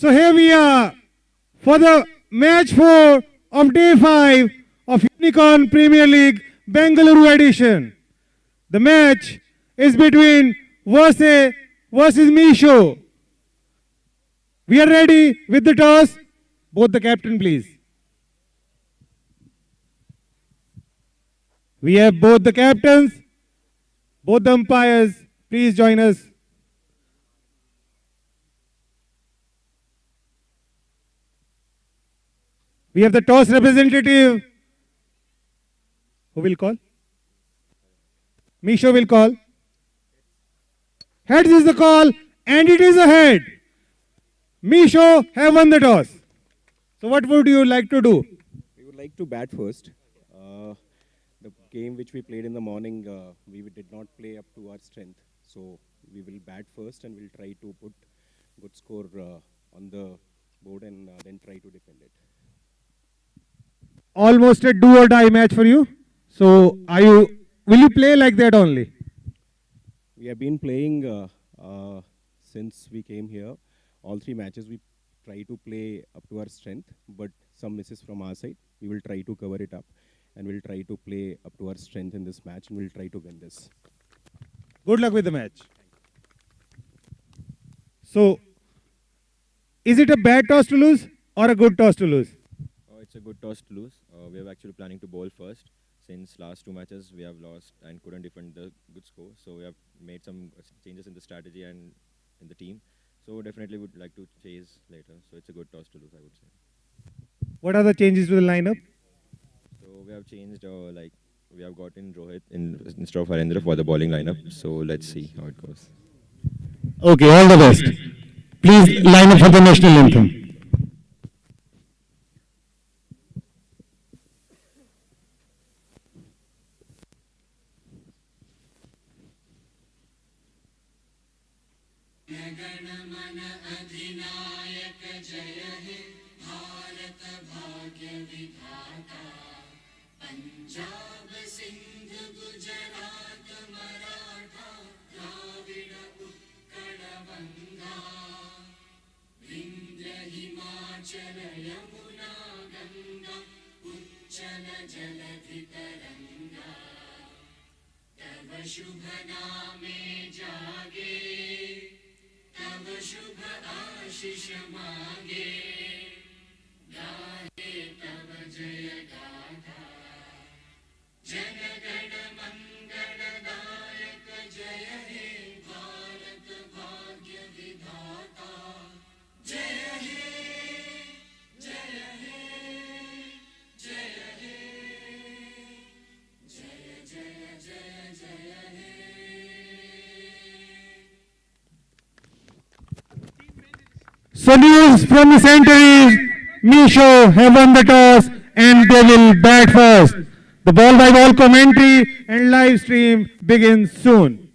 So here we are for the match 4 of day 5 of Unicorn Premier League Bengaluru edition. The match is between VerSe versus Meesho. We are ready with the toss. Both the captain, please. We have both the captains, both the umpires. Please join us. We have the toss representative. Who will call? Meesho will call. Heads is the call, and it is a head. Meesho have won the toss. So what would you like to do? We would like to bat first. The game which we played in the morning, we did not play up to our strength. So we will bat first and we'll try to put good score on the board and then try to defend it. Almost a do or die match for you. So will you play like that only? We have been playing since we came here. All 3 matches we try to play up to our strength, but some misses from our side. We will try to cover it up and we'll try to play up to our strength in this match and we'll try to win this. Good luck with the match. So, is it a bad toss to lose or a good toss to lose? It's a good toss to lose. We are actually planning to bowl first. Since last 2 matches we have lost and couldn't defend the good score. So we have made some changes in the strategy and in the team. So definitely would like to chase later. So it's a good toss to lose, I would say. What are the changes to the lineup? So we have changed, we have gotten Rohit instead of Harendra for the bowling lineup. So let's see how it goes. Okay, all the best. Please line up for the national anthem. शुभ नामे जागे तब शुभ आशीष मांगे गाहे तब जय गाथा जनगण मंगलदायक जय हे भारत भाग्य विधाता जय हे जय हे जय हे जय जय जय जय हे So news from the center is Meesho have won the toss and they will bat first. The ball by ball commentary and live stream begins soon.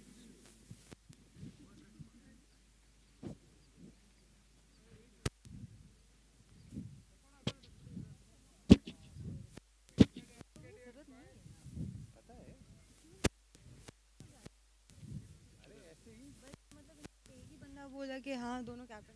बोला कि हाँ दोनों captain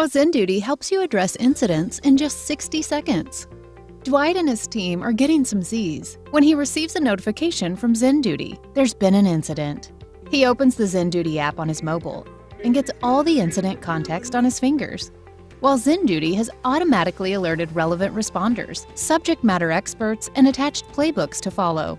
How ZenDuty helps you address incidents in just 60 seconds. Dwight and his team are getting some Z's when he receives a notification from ZenDuty. There's been an incident. He opens the ZenDuty app on his mobile and gets all the incident context on his fingers, while ZenDuty has automatically alerted relevant responders, subject matter experts, and attached playbooks to follow.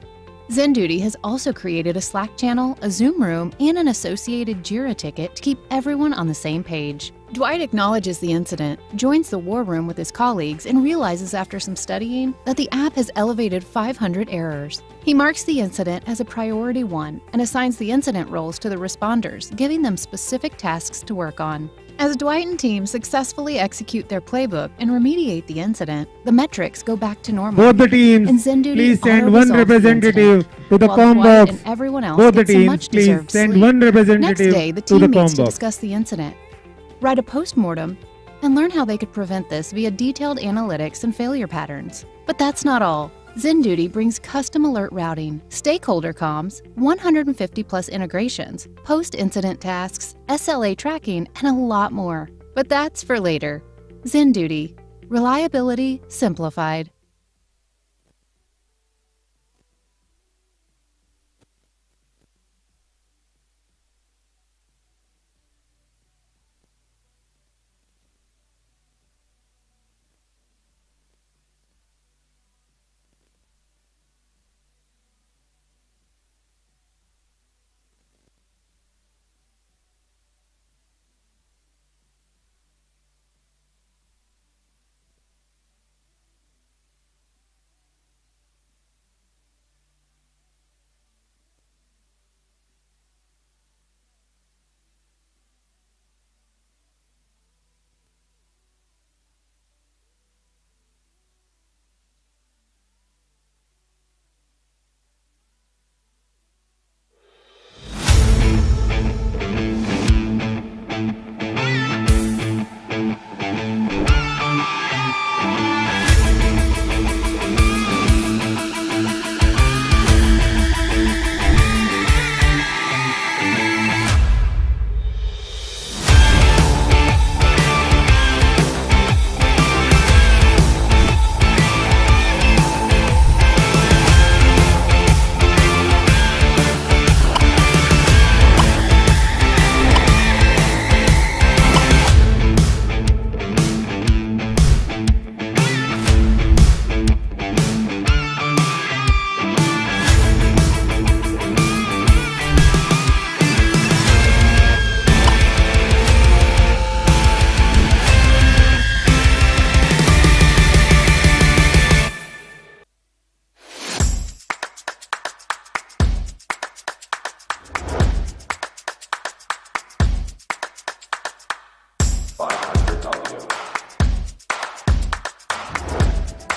ZenDuty has also created a Slack channel, a Zoom room, and an associated Jira ticket to keep everyone on the same page. Dwight acknowledges the incident, joins the war room with his colleagues, and realizes after some studying that the app has elevated 500 errors. He marks the incident as a priority 1 and assigns the incident roles to the responders, giving them specific tasks to work on. As Dwight and team successfully execute their playbook and remediate the incident, the metrics go back to normal. Both the teams, And ZenDuty please send one auto-resolves the representative incident, to the while com Dwight box. and everyone else Both the gets some teams, much please deserved send sleep. one Next representative day, the to the team com meets to box. discuss the incident, write a post-mortem, and learn how they could prevent this via detailed analytics and failure patterns. But that's not all. ZenDuty brings custom alert routing, stakeholder comms, 150 plus integrations, post-incident tasks, SLA tracking, and a lot more. But that's for later. ZenDuty. Reliability simplified.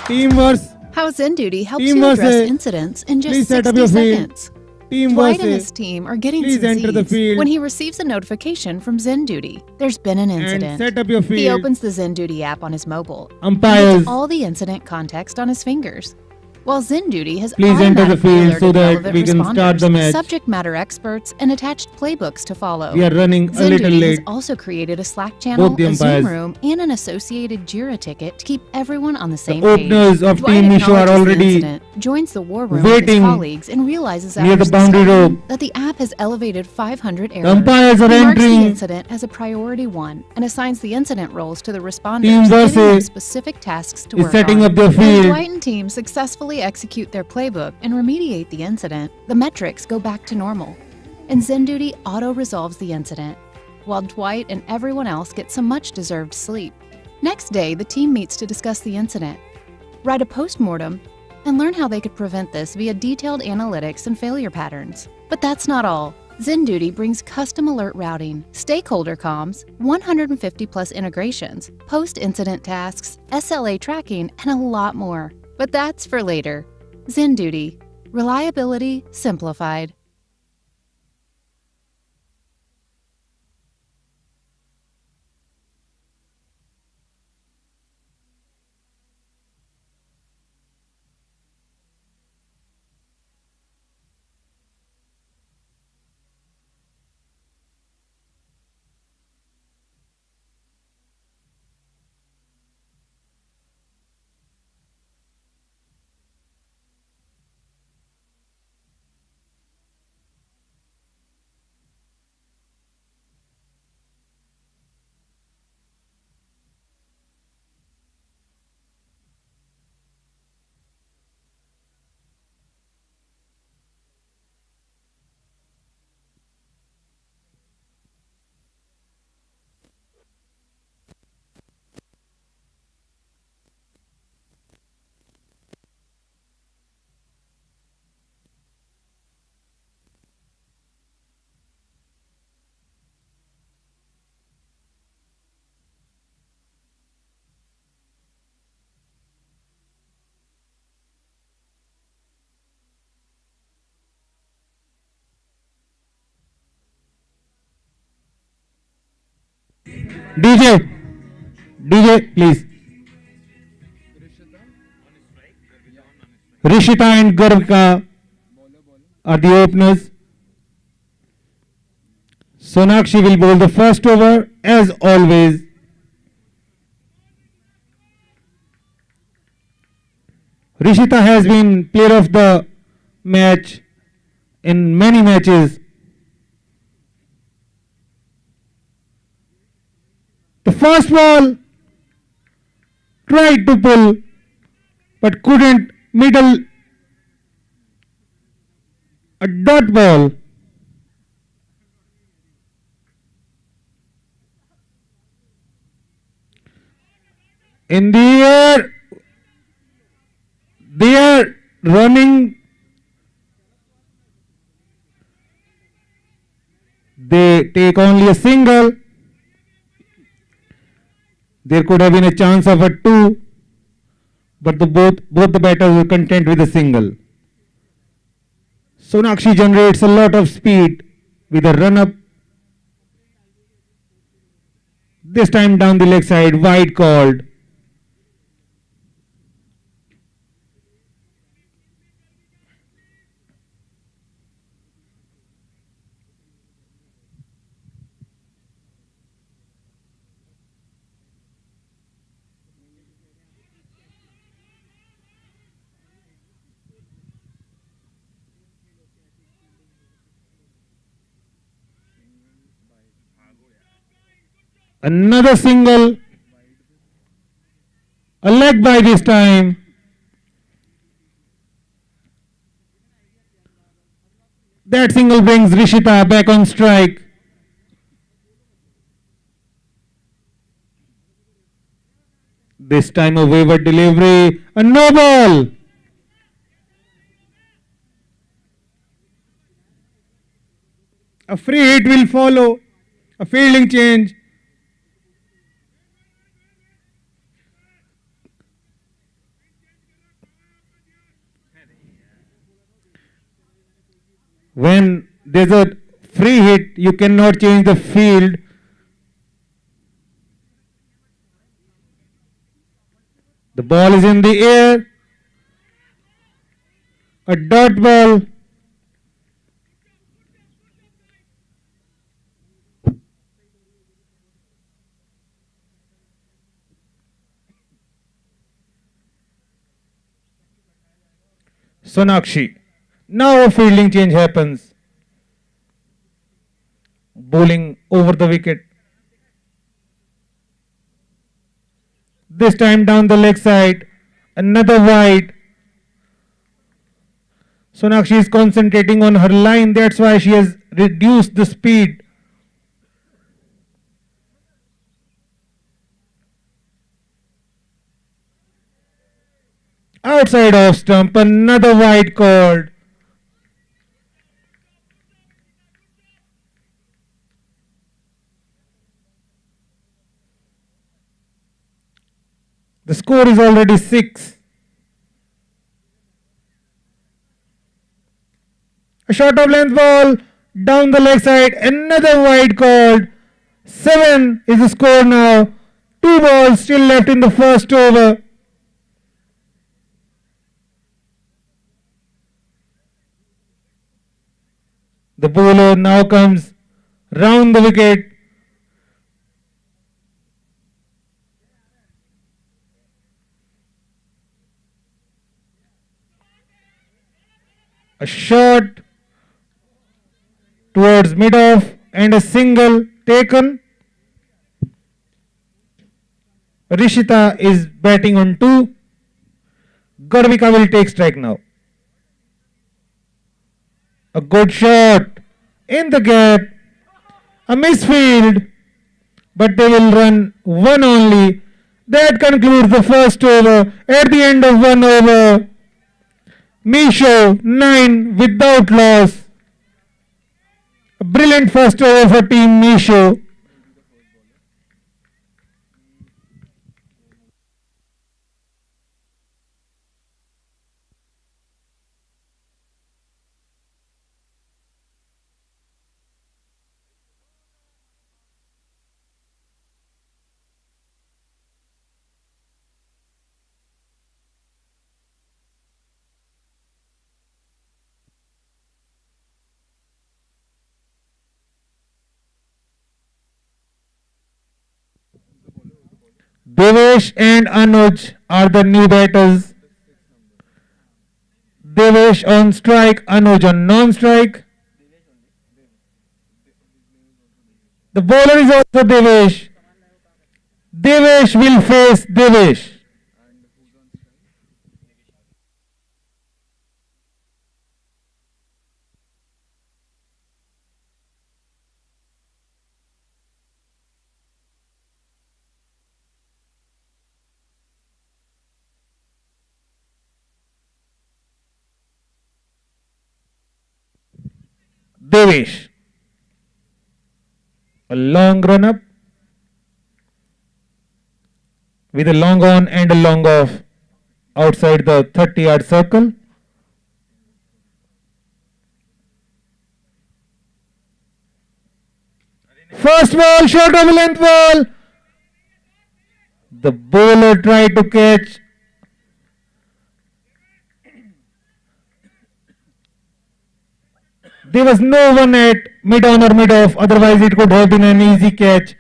Team verse. How ZenDuty helps Team you verse address A. incidents in just Please set 60 up your field. seconds. Team Dwight verse and A. his team are getting Please some enter the Z's field. when he receives a notification from ZenDuty. There's been an And incident. set up your field. He opens the ZenDuty app on his mobile and Umpires. gets all the incident context on his fingers, while ZenDuty has Please enter the automatically field alerted so that relevant we can start responders, the match. subject matter experts, and attached playbooks to follow. We are running a little ZenDuty has late. also created a Slack channel, Both the a Zoom umpires. room, and an associated Jira ticket to keep everyone on the same The openers page. of Dwight Team Meesho are acknowledges the already incident, joins the war room with waiting his colleagues, and realizes near after the boundary studying rope. that the app has elevated 500 errors. The umpires are He marks the entering. incident as a priority 1 and assigns the incident roles to the responders, Team giving them VerSe specific tasks to is work setting on. up their As field. Dwight and team successfully execute their playbook and remediate the incident, the metrics go back to normal, and ZenDuty auto-resolves the incident, while Dwight and everyone else get some much-deserved sleep. Next day, the team meets to discuss the incident, write a post-mortem, and learn how they could prevent this via detailed analytics and failure patterns. But that's not all. ZenDuty brings custom alert routing, stakeholder comms, 150 plus integrations, post-incident tasks, SLA tracking, and a lot more. But that's for later. ZenDuty. Reliability simplified. DJ, DJ, please. Rishita and Garvika are the openers. Sonakshi will bowl the first over as always. Rishita has been player of the match in many matches. The first ball tried to pull but couldn't. Middle, a dot ball. In the air, they are running. They take only a single. There could have been a chance of a two, but both the batters were content with a single. Sonakshi generates a lot of speed with a run-up. This time down the leg side, wide called. Another single, a leg by this time. That single brings Rishita back on strike. This time a wayward delivery, a no ball. A free hit will follow, a fielding change. When there's a free hit, you cannot change the field. The ball is in the air. A dot ball. Sonakshi. Now a fielding change happens. Bowling over the wicket. This time down the leg side. Another wide. Sonakshi is concentrating on her line. That's why she has reduced the speed. Outside off stump. Another wide called. The score is already 6. A short of length ball down the leg side. Another wide called. 7 is the score now. 2 balls still left in the first over. The bowler now comes round the wicket. A shot towards mid-off and a single taken. Rishita is batting on 2. Garvika will take strike now. A good shot in the gap. A misfield, but they will run 1 only. That concludes the first over. At the end of 1 over, Meesho 9 without loss. A brilliant first over for team Meesho. Devesh and Anuj are the new batters. Devesh on strike, Anuj on non-strike. The bowler is also Devesh. Devesh will face Devesh. Devesh. A long run up with a long on and a long off outside the 30-yard circle. First ball, short of length ball. The bowler tried to catch. There was no one at mid on or mid off, otherwise it could have been an easy catch.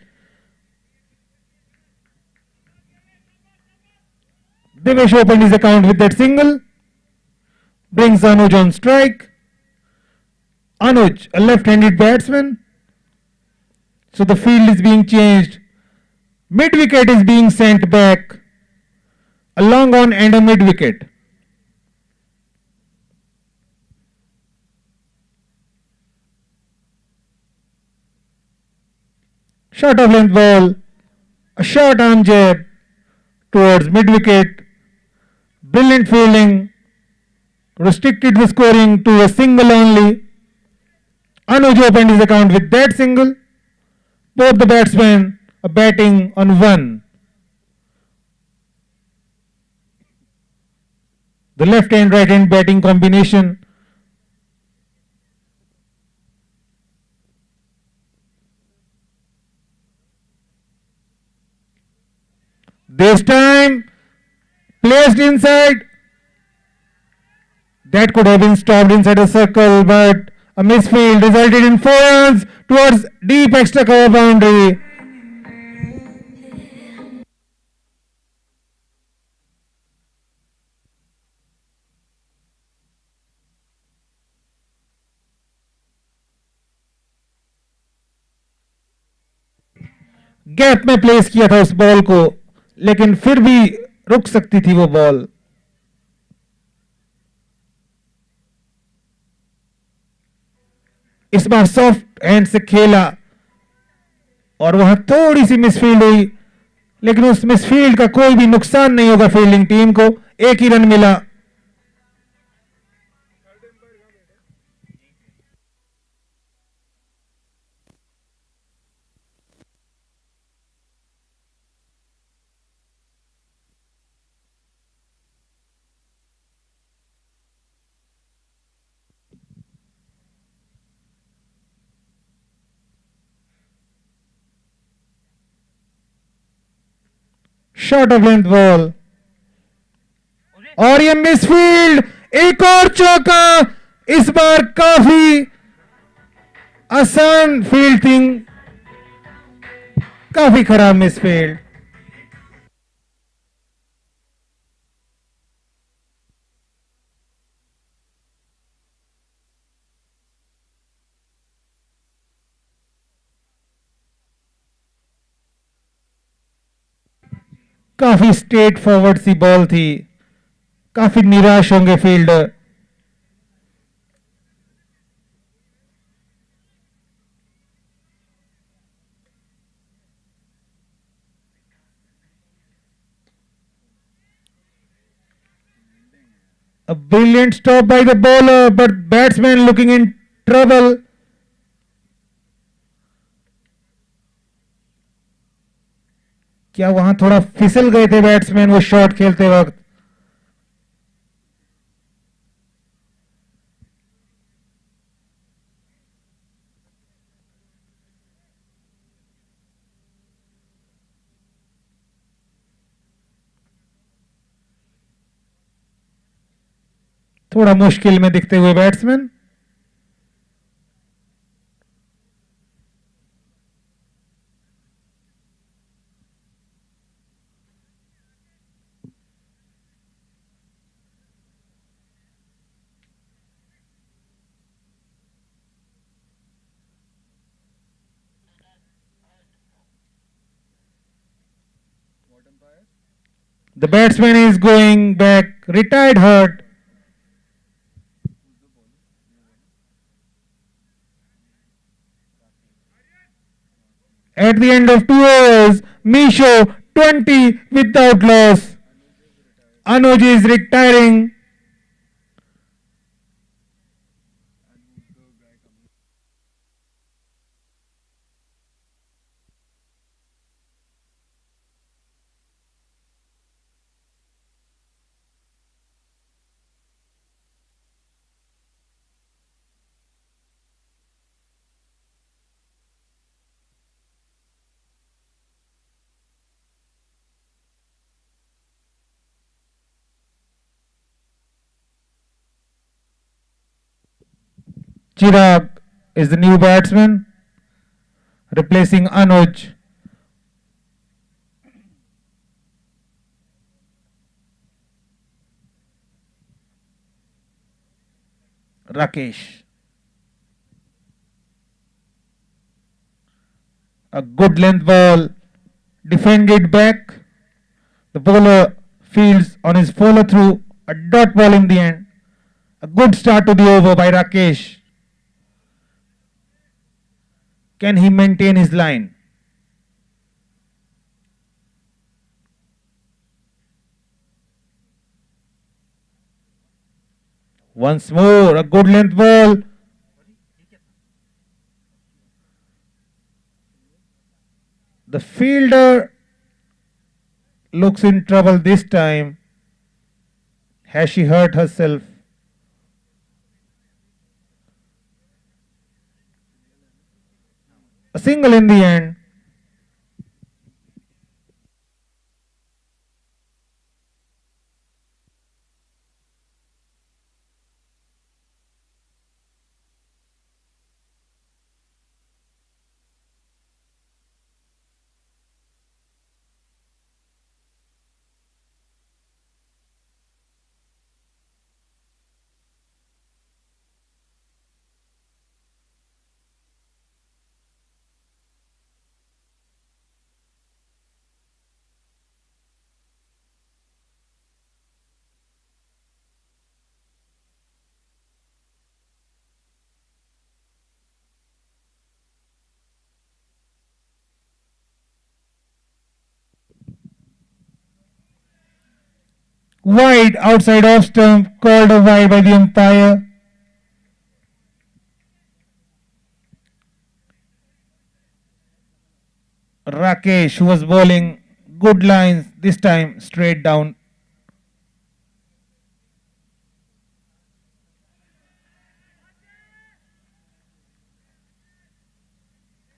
Devesh opened his account with that single. Brings Anuj on strike. Anuj, a left-handed batsman. So the field is being changed. Mid wicket is being sent back. A long on and a mid wicket. Short of length ball. A short arm jab towards mid wicket. Brilliant fielding. Restricted the scoring to a single only. Anuj opened his account with that single. Both the batsmen are batting on one. The left hand right hand batting combination. This time placed inside. That could have been stopped inside a circle, but a misfield resulted in 4 runs towards deep extra cover boundary. Gap में place किया था उस ball को, लेकिन फिर भी रुक सकती थी वो बॉल. इस बार सॉफ्ट हैंड से खेला और वहां थोड़ी सी मिसफील्ड हुई, लेकिन उस मिसफील्ड का कोई भी नुकसान नहीं होगा फील्डिंग टीम को. एक ही रन मिला. शॉर्ट ऑफ लेंथ बॉल और ये मिसफील्ड. एक और चौका. इस बार काफी आसान फील्डिंग, काफी खराब मिसफील्ड. काफी स्ट्रेट फॉरवर्ड सी बॉल थी. काफी निराश होंगे fielder. A brilliant stop by the bowler, but batsman looking in trouble. क्या वहां थोड़ा फिसल गए थे बैट्समैन वो शॉट खेलते वक्त? थोड़ा मुश्किल में दिखते हुए batsman. The batsman is going back, retired hurt. At the end of 2 overs, Meesho 20 without loss. Anuj is retiring. Chirag is the new batsman, replacing Anuj. Rakesh. A good length ball, defended back. The bowler fields on his follow through, a dot ball in the end. A good start to the over by Rakesh. Can he maintain his line? Once more, a good length ball. The fielder looks in trouble this time. Has she hurt herself? A single in the end. Wide outside off stump, called a wide by the umpire. Rakesh, who was bowling good lines, this time straight down.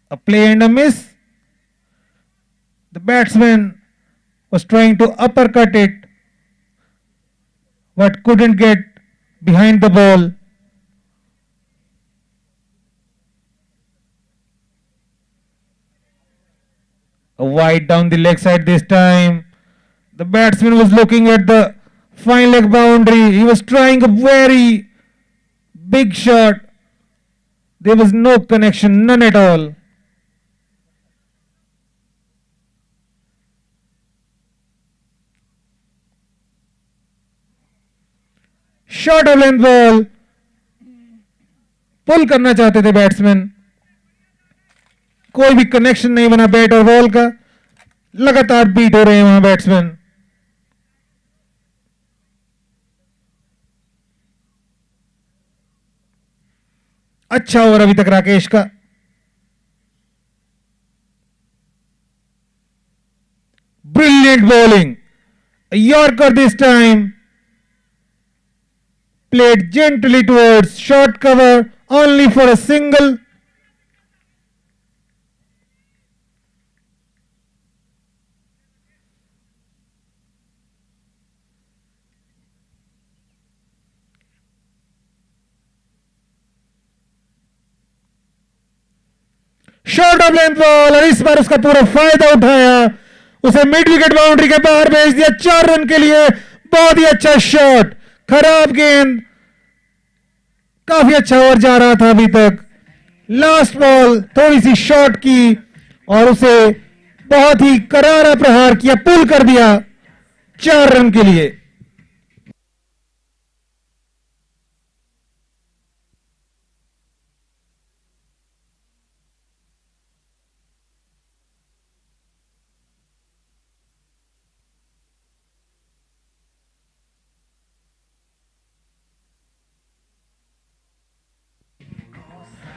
A play and a miss. The batsman was trying to uppercut it, but couldn't get behind the ball. A wide down the leg side this time. The batsman was looking at the fine leg boundary. He was trying a very big shot. There was no connection, none at all. Short of length ball, pull करना चाहते थे batsman, कोई भी connection नहीं बना bat और ball का, लगातार बीट हो रहे हैं वहां बैट्समैन. अच्छा ओवर अभी तक राकेश का. Brilliant bowling, yorker this time. Played gently towards short cover, only for a single. Short of length ball, और इस बार उसका पूरा फायदा उठाया, उसे मिड विकेट बाउंड्री के बाहर भेज दिया 4 रन के लिए. बहुत ही अच्छा शॉट, खराब गेंद, काफी अच्छा ओवर जा रहा था अभी तक. लास्ट बॉल थोड़ी सी शॉर्ट की और उसे बहुत ही करारा प्रहार किया, पुल कर दिया. 4 रन के लिए।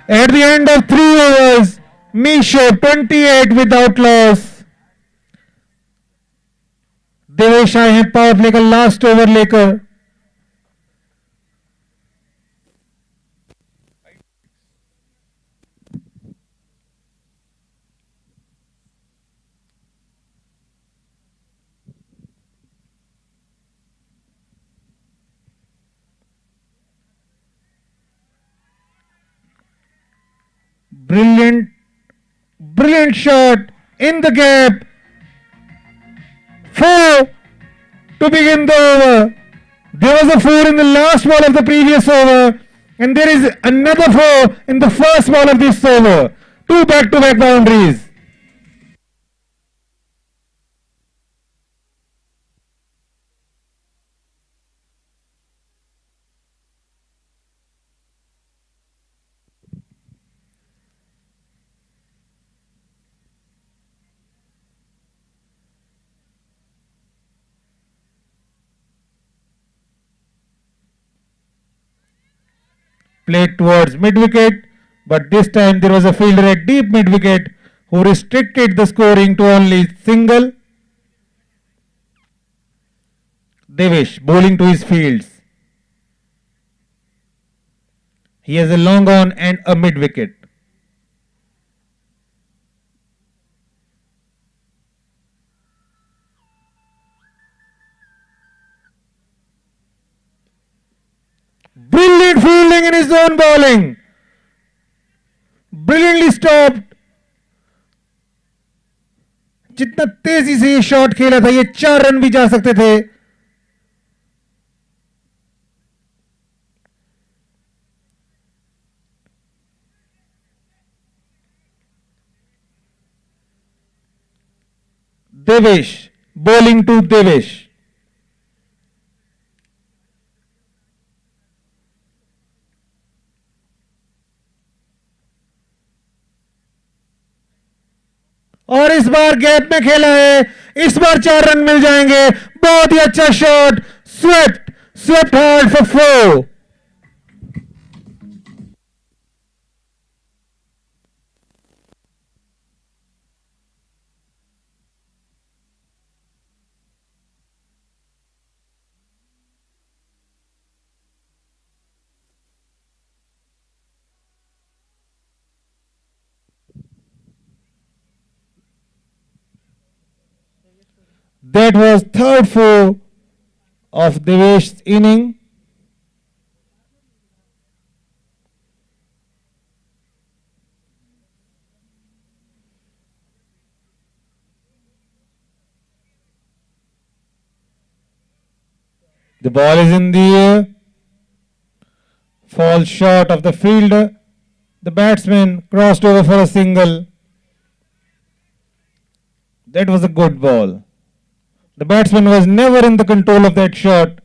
At the end of 3 overs, Meesho 28 without loss. Devesh आए हैं पावर प्ले का लास्ट ओवर लेकर। Brilliant shot in the gap. 4 to begin the over. There was a 4 in the last ball of the previous over, and there is another 4 in the first ball of this over. 2 back-to-back boundaries. Played towards mid-wicket, but this time there was a fielder at deep mid-wicket who restricted the scoring to only single. Devesh bowling to his fields. He has a long on and a mid-wicket. Brilliant fielding in his own bowling. Brilliantly stopped. जितना तेजी से ये shot खेला था, ये 4 run भी जा सकते थे। Devesh bowling to Devesh. और इस बार गैप में खेला है, इस बार 4 रन मिल जाएंगे। बहुत ही अच्छा shot, swept hard for 4। That was third 4 of Devesh's inning. The ball is in the air, falls short of the fielder. The batsman crossed over for a single. That was a good ball. The batsman was never in the control of that shot.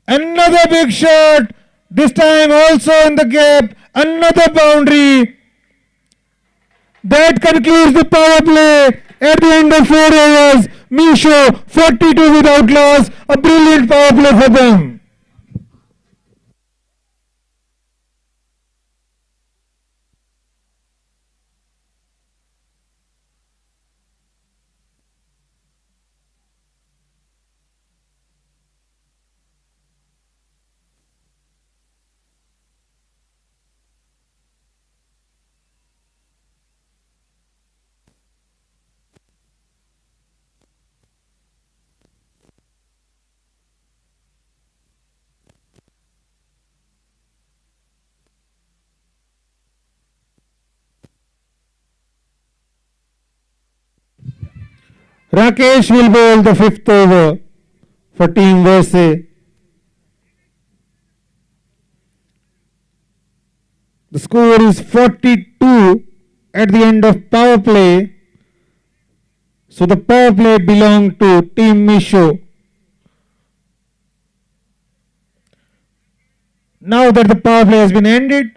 Another big shot, this time also in the gap, another boundary. That concludes the power play at the end of 4 overs. Meesho 42 without loss. A brilliant power play for them. Rakesh will bowl the 5th over for Team VerSe. The score is 42 at the end of power play. So the power play belonged to Team Meesho. Now that the power play has been ended,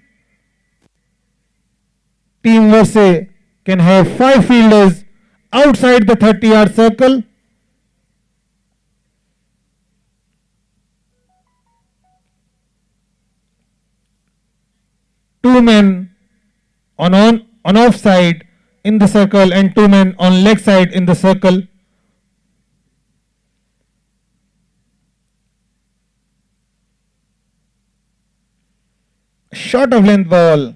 Team VerSe can have 5 fielders outside the 30-yard circle. Two men on off side in the circle and 2 men on leg side in the circle. Short of length ball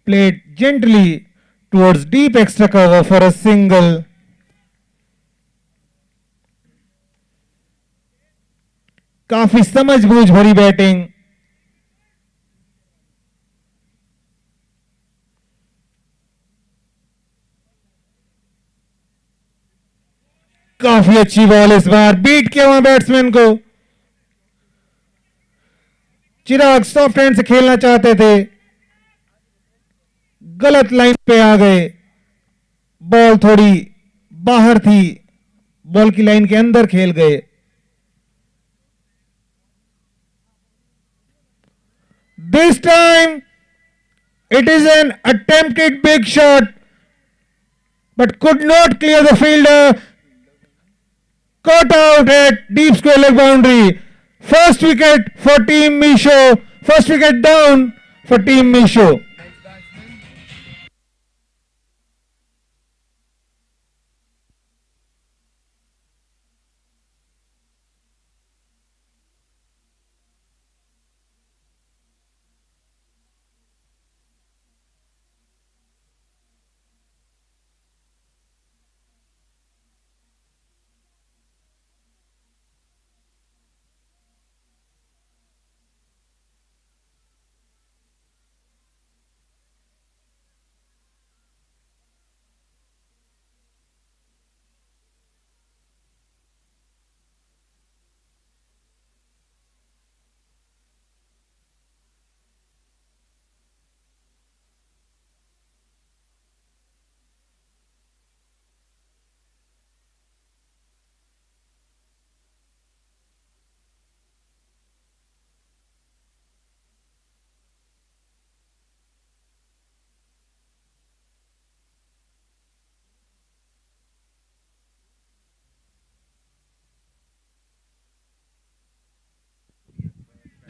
played gently towards deep extra cover for a single. काफी समझबूझ भरी batting. काफी अच्छी ball इस बार, beat किया हुआ batsman को. चिराग soft hand से खेलना चाहते थे, गलत लाइन पे आ गए. बॉल थोड़ी बाहर थी, बॉल की लाइन के अंदर खेल गए. This time it is an attempted big shot but could not clear the fielder. Caught out at deep square leg boundary. First wicket for Team Meesho. First wicket down for Team Meesho.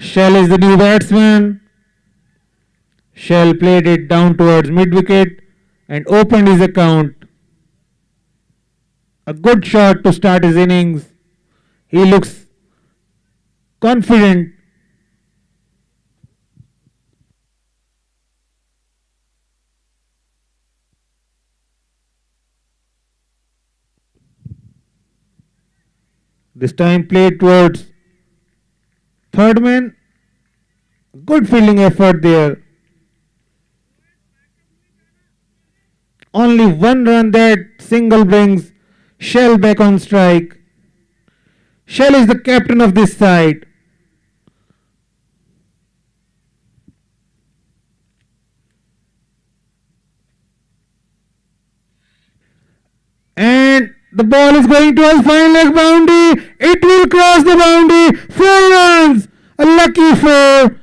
Shell is the new batsman. Shell played it down towards mid-wicket and opened his account. A good shot to start his innings. He looks confident. This time played towards third man. Good fielding effort there. Only 1 run. That single brings Shell back on strike. Shell is the captain of this side. And the ball is going to a fine leg boundary. It will cross the boundary. 4 runs. A lucky 4.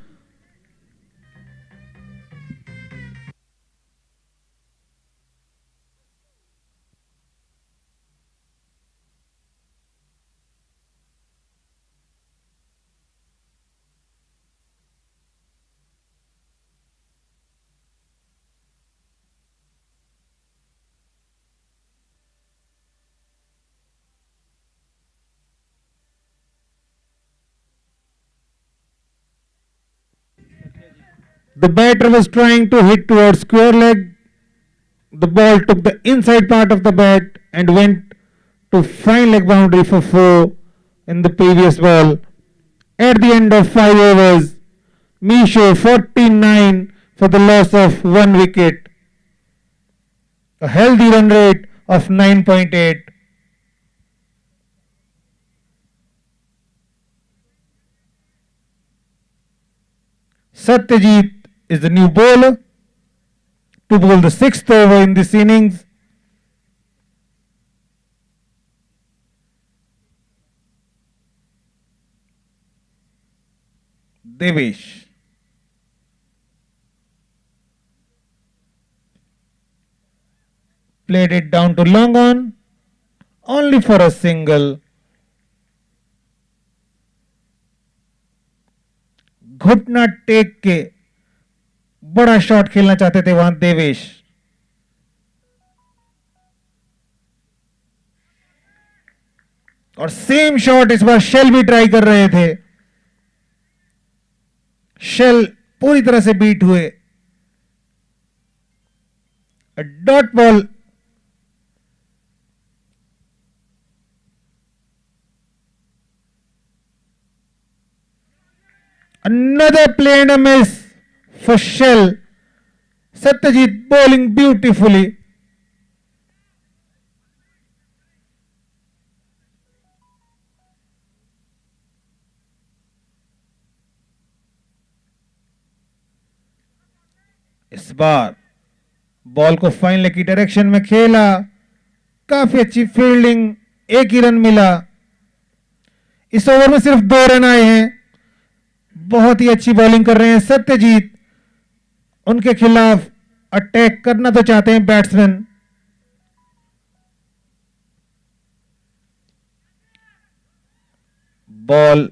The batter was trying to hit towards square leg. The ball took the inside part of the bat and went to fine leg boundary for 4 in the previous ball. At the end of 5 overs, Meesho 49 for the loss of 1 wicket. A healthy run rate of 9.8. Satyajit is the new bowler to bowl the sixth over in this innings. Devesh. Played it down to long on, only for a single. घुटना take के बड़ा shot खेलना चाहते थे वहां देवेश. और same shot इस बार shell भी ट्राई कर रहे थे. शेल पूरी तरह से बीट हुए. Dot ball. Another play and a miss for Shell. Satyajit bowling beautifully. इस बार बॉल को फाइन लेग की डायरेक्शन में खेला. काफी अच्छी फील्डिंग. एक ही रन मिला. इस ओवर में सिर्फ 2 रन आए हैं. बहुत ही अच्छी बॉलिंग कर रहे हैं सत्यजीत. उनके खिलाफ अटैक करना तो चाहते हैं batsman. Ball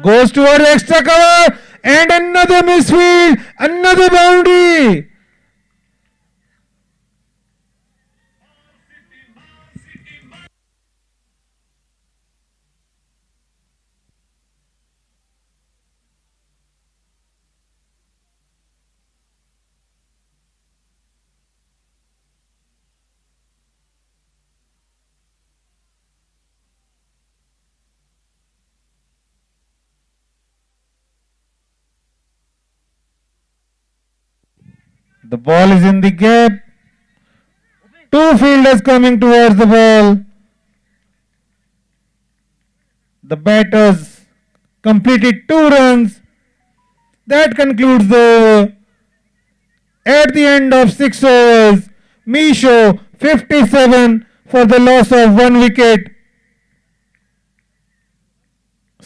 goes towards extra cover and another misfield, another boundary. The ball is in the gap. 2 fielders coming towards the ball. The batters completed 2 runs. That concludes the over. At the end of 6 overs, Meesho 57 for the loss of 1 wicket.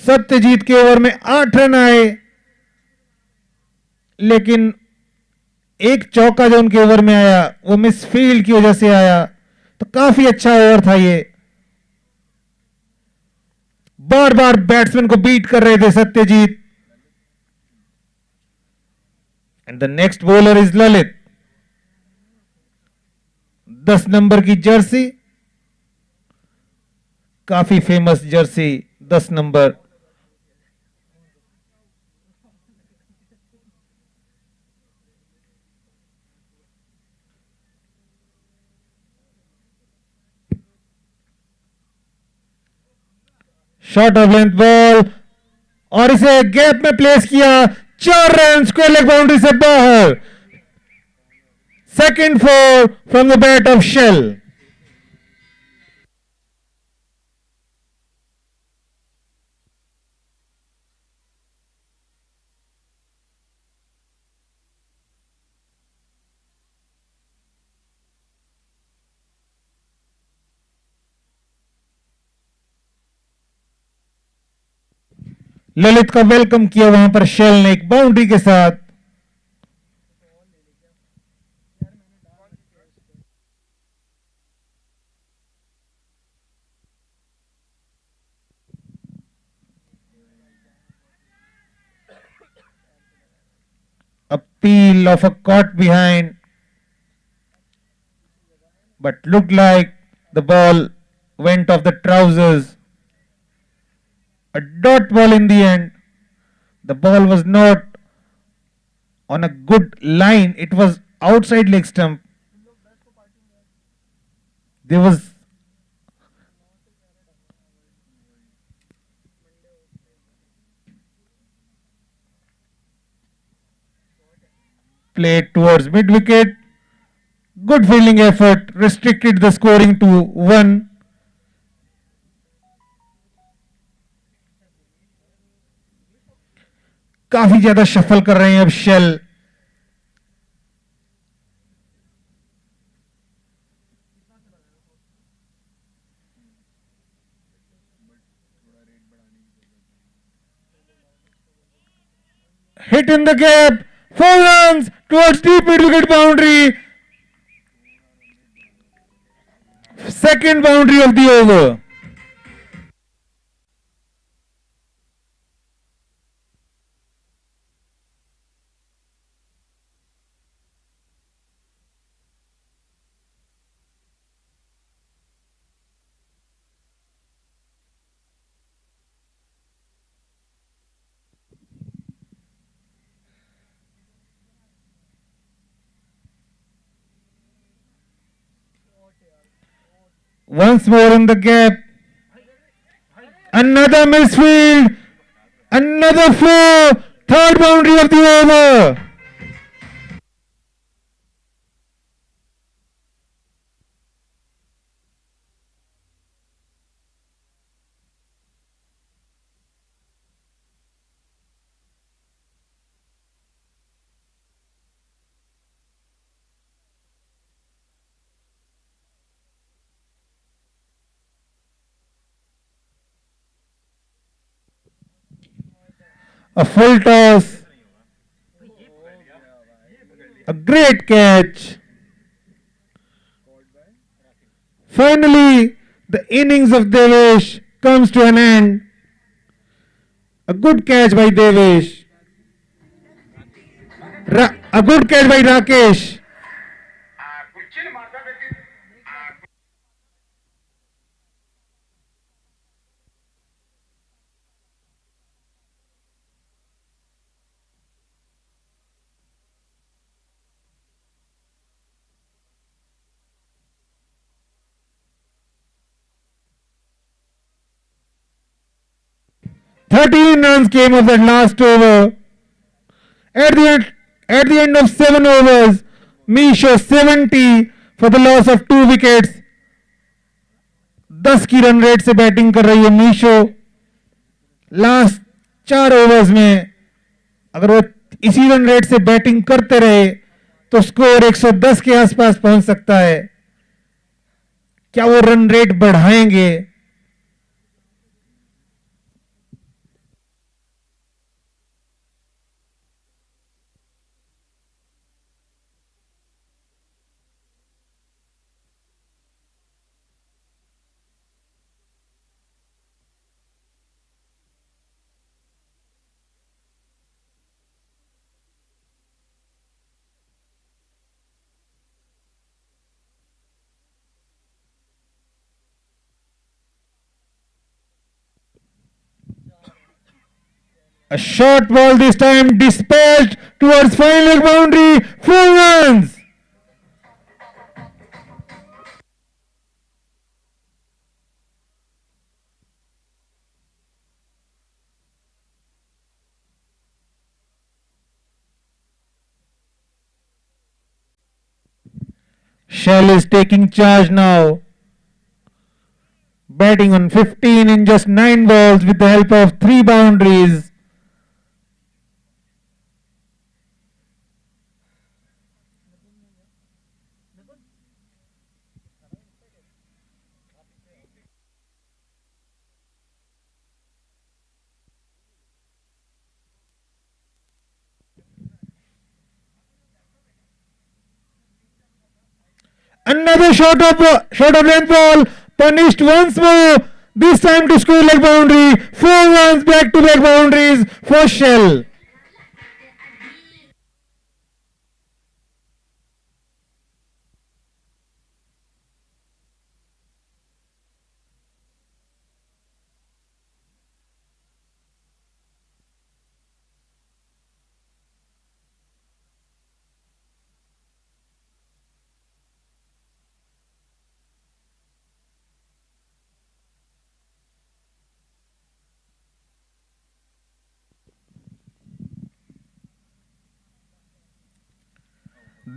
Satyajit के over में 8 run आए, लेकिन एक चौका जो उनके over में आया वो मिस फील्ड की वजह से आया. तो काफी अच्छा ओवर था ये. बार बार बैट्समैन को बीट कर रहे थे Satyajit. And the next bowler is Lalit. 10 number की जर्सी, काफी famous Jersey 10 number. Short of length ball और इसे गैप में प्लेस किया. 4 रन स्क्वायर लेग बाउंड्री से बाहर. Second 4 from the bat of Shail. Lalit का वेलकम किया वहां पर शेल ने एक बाउंड्री के साथ. A peel of a caught behind, but looked like the ball went off the trousers. A dot ball in the end. The ball was not on a good line. It was outside leg stump. There was played towards mid wicket. Good fielding effort restricted the scoring to 1. काफी ज्यादा shuffle कर रहे हैं अब shell. Hit in the gap, 4 runs towards deep mid-wicket boundary. Second boundary of the over. Once more in the gap. Another misfield. Another 4. Third boundary of the over. A full toss. A great catch. Finally, the innings of Devesh comes to an end. A good catch by Devesh. A good catch by Rakesh. Thirteen runs came of that last over. At the end of 7 overs, Meesho 70 for the loss of 2 wickets. 10 की run rate से batting कर रही है Meesho. Last 4 overs में अगर वो इसी run rate से बैटिंग करते रहे तो स्कोर 110 के आसपास पहुंच सकता है. क्या वो रन रेट बढ़ाएंगे? A short ball this time dispatched towards final leg boundary. 4 runs. Shell is taking charge now. Batting on 15 in just 9 balls with the help of 3 boundaries. Another short of length ball, punished once more, this time to score leg boundary. 4 runs back to back boundaries for Shell.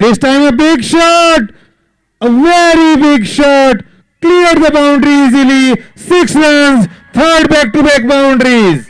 This time a big shot. A very big shot, cleared the boundary easily. 6 runs, third back-to-back boundaries.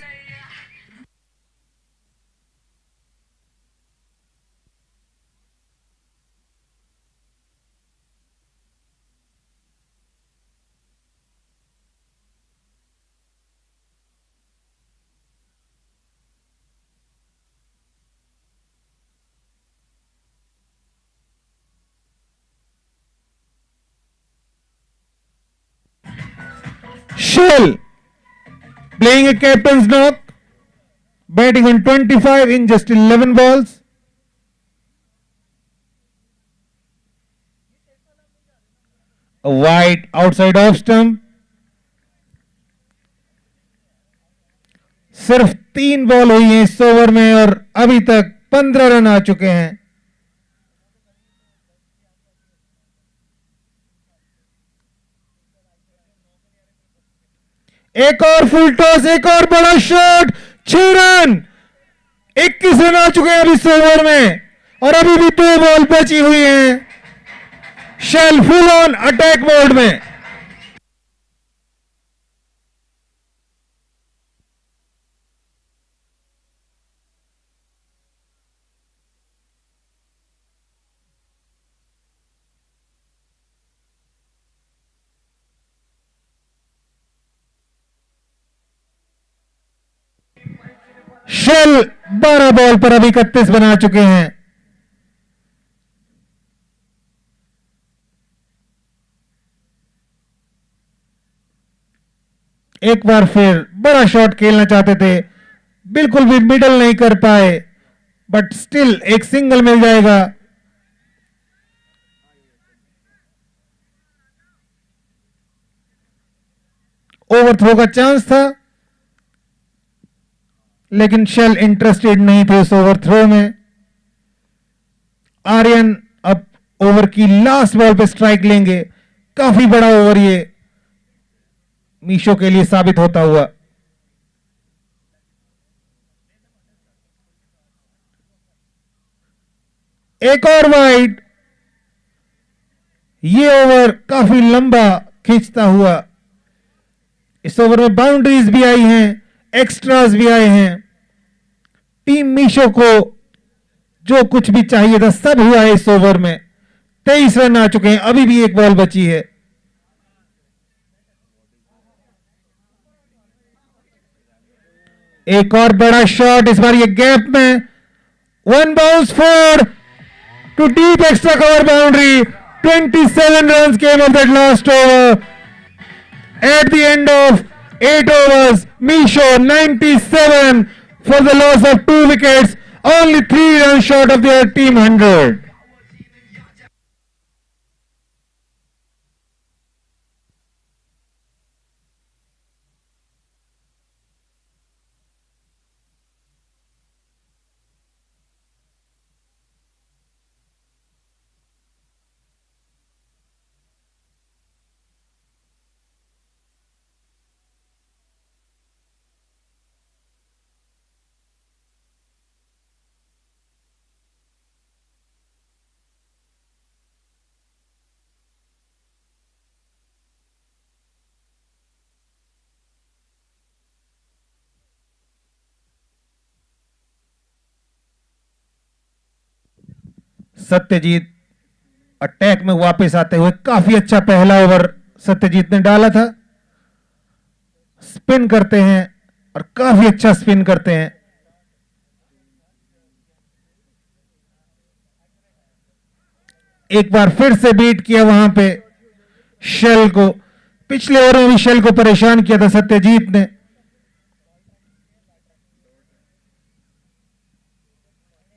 Shell playing a captain's knock, batting on 25 in just 11 balls. A wide outside off stump. सिर्फ 3 ball हुई हैं इस over में और अभी तक 15 run आ चुके हैं. एक और फुल टॉस, एक और बड़ा शॉट, 6 रन, 21 रन आ चुके हैं अब इस ओवर में और अभी भी 2 बॉल बची हुई हैं. Shail full on attack mode में. शेल 12 बॉल पर अभी 31 बना चुके हैं. एक बार फिर बड़ा शॉट खेलना चाहते थे, बिल्कुल भी मिडल नहीं कर पाए, बट स्टिल एक सिंगल मिल जाएगा. ओवरथ्रो का चांस था, लेकिन शेल इंटरेस्टेड नहीं थे उस ओवरथ्रो में. आर्यन अब ओवर की लास्ट बॉल पे स्ट्राइक लेंगे. काफी बड़ा ओवर ये मीशो के लिए साबित होता हुआ. एक और वाइड. ये ओवर काफी लंबा खींचता हुआ. इस ओवर में बाउंड्रीज भी आई हैं, एक्स्ट्रास भी आए हैं. टीम मीशो को जो कुछ भी चाहिए था सब हुआ है इस ओवर में. 23 रन आ चुके हैं, अभी भी एक बॉल बची है. एक और बड़ा शॉट, इस बार ये गैप में. 1 bounce 4 to deep extra cover boundary. 27 runs came of that last over. At the end of 8 overs, Meesho 97 for the loss of 2 wickets. Only 3 runs short of their team 100. Satyajit attack में वापस आते हुए काफी अच्छा पहला over Satyajit ने डाला था. स्पिन करते हैं और काफी अच्छा स्पिन करते हैं. एक बार फिर से बीट किया वहां पे शेल को. पिछले ओवर में भी शेल को परेशान किया था सत्यजीत ने.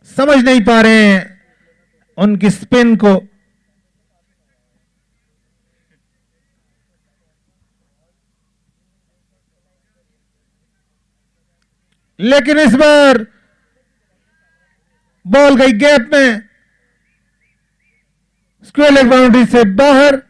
समझ नहीं पा रहे हैं उनकी स्पिन को. लेकिन इस बार बॉल गई गैप में, स्क्वायर लेग बाउंड्री से बाहर.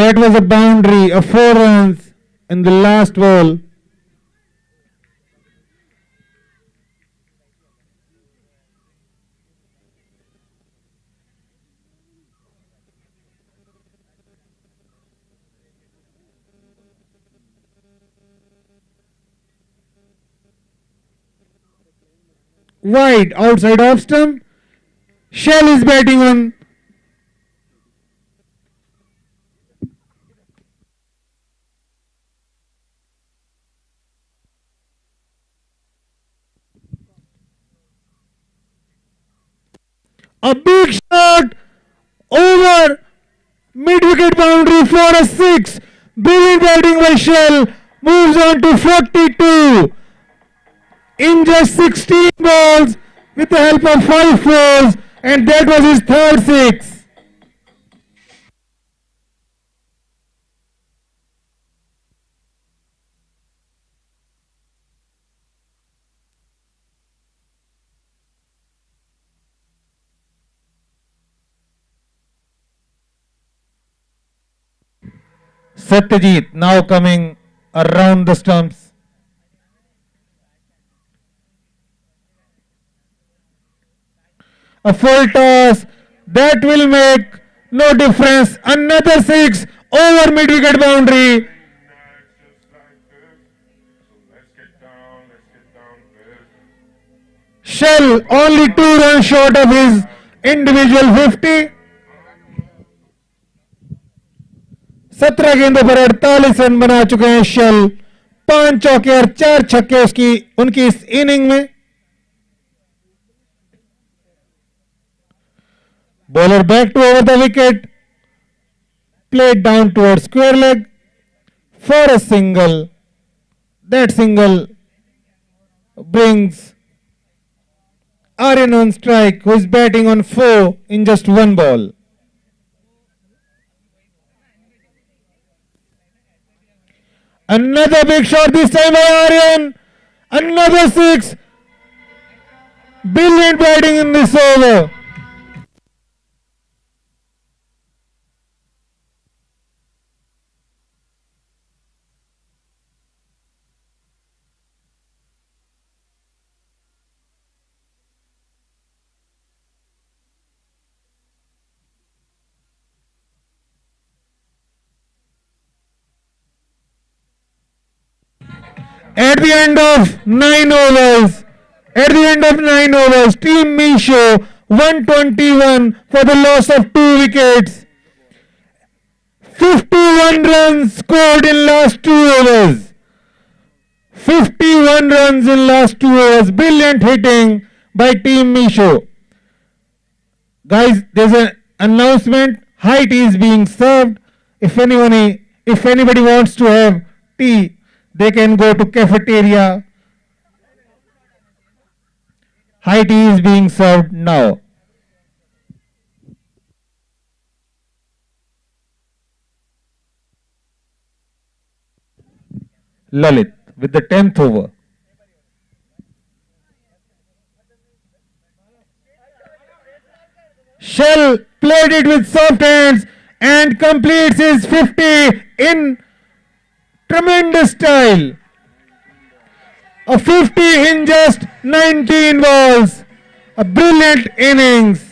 That was a boundary of 4 runs in the last ball. Wide outside off stump. Shell is batting on. A big shot over mid-wicket boundary for a 6. Brilliant batting by Shell. Moves on to 42. In just 16 balls with the help of 5 fours, and that was his third 6. Satyajit now coming around the stumps. A full toss that will make no difference. Another 6 over mid-wicket boundary. Shell only 2 runs short of his individual 50. 17 गेंदों पर 48 run बना चुके हैं shell. 5 चौके और 4 छक्के उनकी इस इनिंग में. Bowler back to over the wicket, played down towards square leg for a single. That single brings Aryan on strike, who is batting on 4 in just 1 ball. Another big shot this time by Aryan. Another 6. Brilliant batting in this over. At the end of 9 overs, Team Meesho 121 for the loss of 2 wickets. 51 runs scored in last 2 overs. 51 runs in last 2 overs. Brilliant hitting by Team Meesho. Guys, there's an announcement. High tea is being served. If anybody wants to have tea, they can go to cafeteria. High tea is being served now. Lalit with the 10th over. Shell played it with soft hands and completes his 50 in tremendous style. A 50 in just 19 balls. A brilliant innings.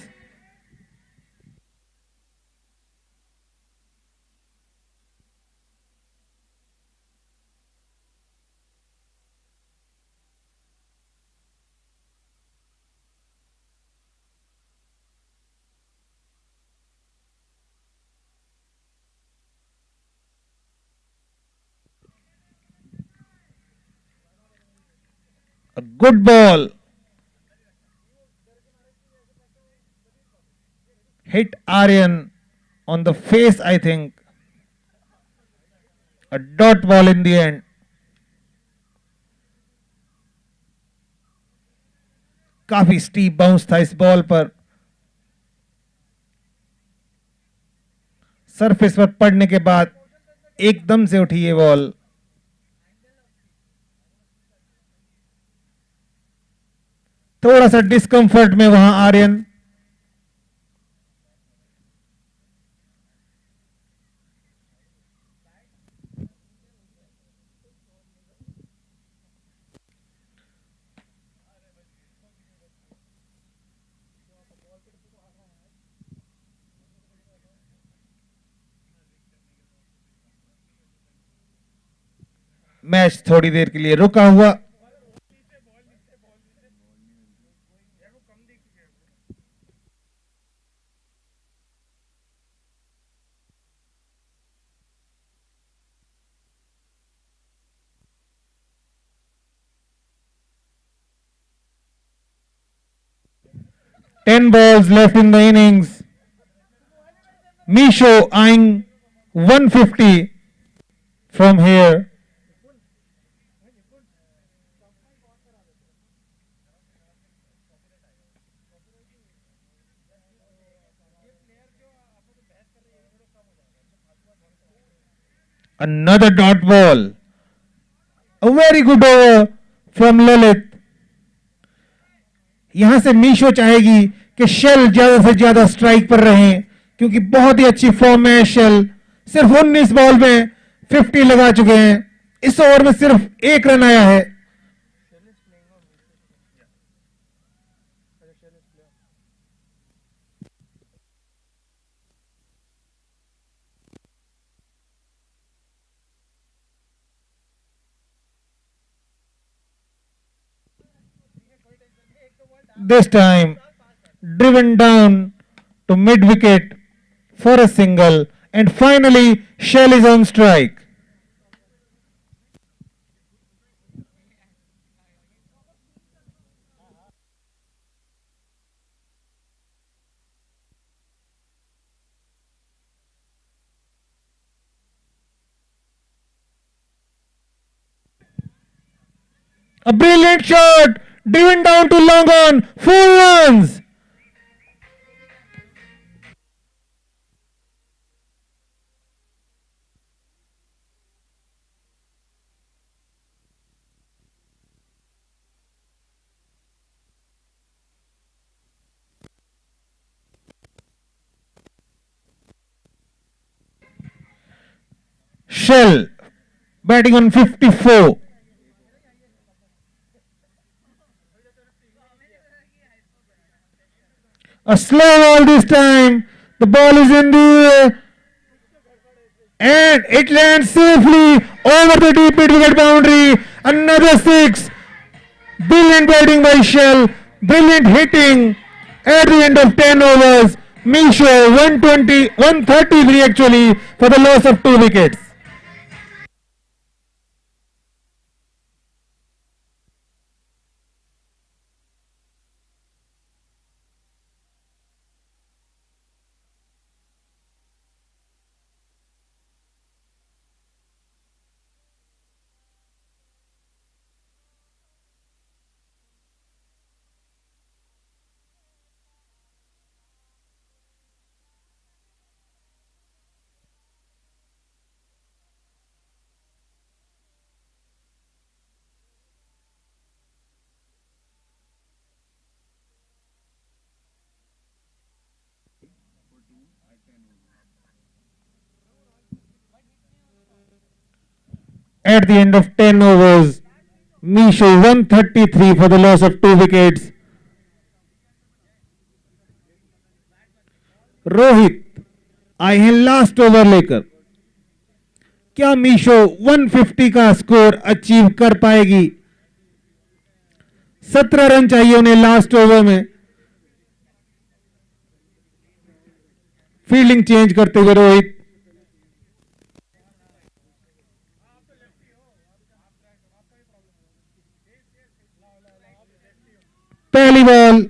A good ball. Hit Aryan on the face, I think. A dot ball in the end. काफी steep bounce था इस ball पर. Surface पर पड़ने के बाद एकदम से उठी ये बॉल. थोड़ा सा डिस्कंफर्ट में वहां आर्यन. मैच थोड़ी देर के लिए रुका हुआ। Ten balls left in the innings. Meesho eyeing 150 from here. Another dot ball. A very good over from Lalit. यहां से मीशो चाहेगी कि शेल ज्यादा से ज्यादा स्ट्राइक पर रहें, क्योंकि बहुत ही अच्छी फॉर्म में है शेल। सिर्फ 19 बॉल में 50 लगा चुके हैं। इस ओवर में सिर्फ एक रन आया है। This time driven down to mid wicket for a single, and finally Shell is on strike. A brilliant shot, driven down to long on, 4 runs. Shell batting on 54. A slow ball this time. The ball is in the air and it lands safely over the deep mid wicket boundary. Another 6. Brilliant batting by Shell. Brilliant hitting at the end of 10 overs. Meesho 133 actually for the loss of 2 wickets. At the end of 10 overs, Meesho 133 for the loss of 2 wickets. Rohit आए हैं last over लेकर। क्या मीशो 150 का score achieve कर पाएगी? 17 run चाहिए उन्हें last over में। फील्डिंग चेंज करते हुए रोहित। पहली बॉल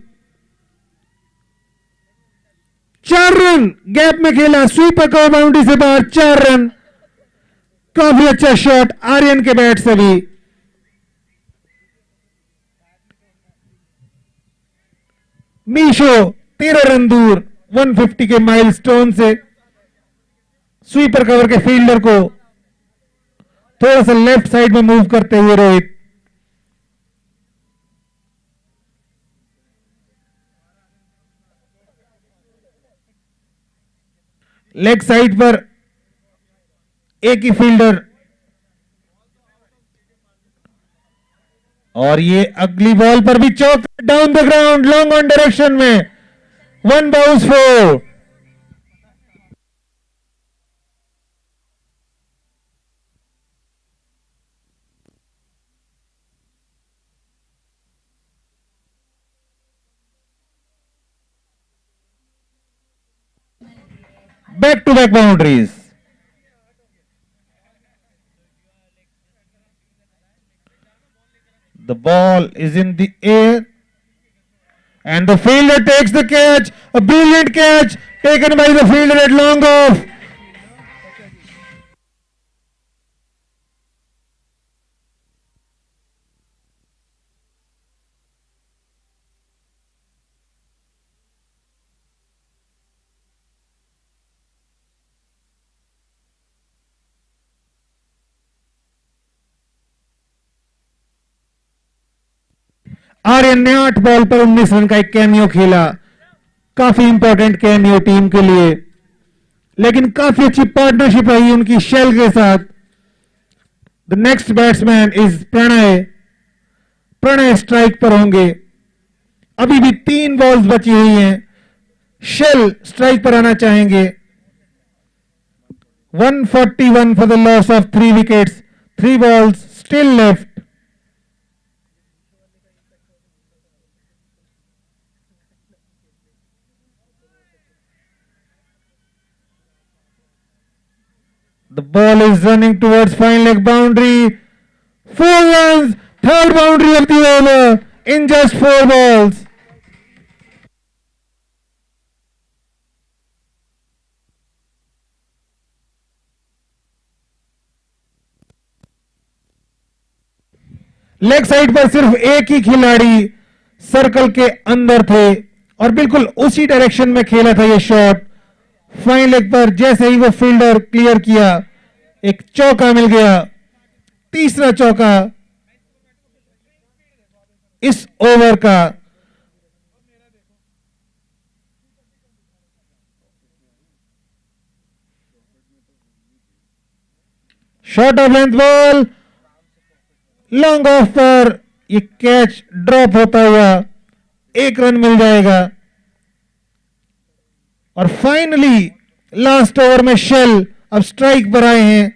4 रन गैप में खेला, स्वीपर कवर बाउंड्री से बाहर 4 रन। काफी अच्छा शॉट आर्यन के बैट से भी। मीशो 13 रन दूर 150 के माइलस्टोन से। स्वीपर कवर के फील्डर को थोड़ा सा लेफ्ट साइड में मूव करते हुए रोहित। लेग साइड पर एक ही फील्डर और ये अगली बॉल पर भी चौक down the ground long on direction में। 1 bounce 4। back-to-back boundaries. The ball is in the air and the fielder takes the catch. A brilliant catch taken by the fielder at long off. Aryan ने 8 ball पर 19 run का एक cameo खेला. काफी important cameo team के लिए, लेकिन काफी अच्छी पार्टनरशिप रही उनकी शेल के साथ. The next batsman is Pranay. Pranay strike पर होंगे. अभी भी 3 बॉल्स बची हुई हैं. शेल स्ट्राइक पर आना चाहेंगे. 141 for the loss of 3 wickets. 3 balls still left. The ball is running towards fine leg boundary. 4 runs, third boundary of the over in just 4 balls. Leg side पर सिर्फ एक ही खिलाड़ी सर्कल के अंदर थे और बिल्कुल उसी डायरेक्शन में खेला था ये शॉट. फाइन लेग पर जैसे ही वो फील्डर क्लियर किया, एक चौका मिल गया. तीसरा चौका इस ओवर का. Short of length ball long off पर ये कैच ड्रॉप होता हुआ 1 रन मिल जाएगा. और फाइनली लास्ट ओवर में शेल अब स्ट्राइक पर आए हैं.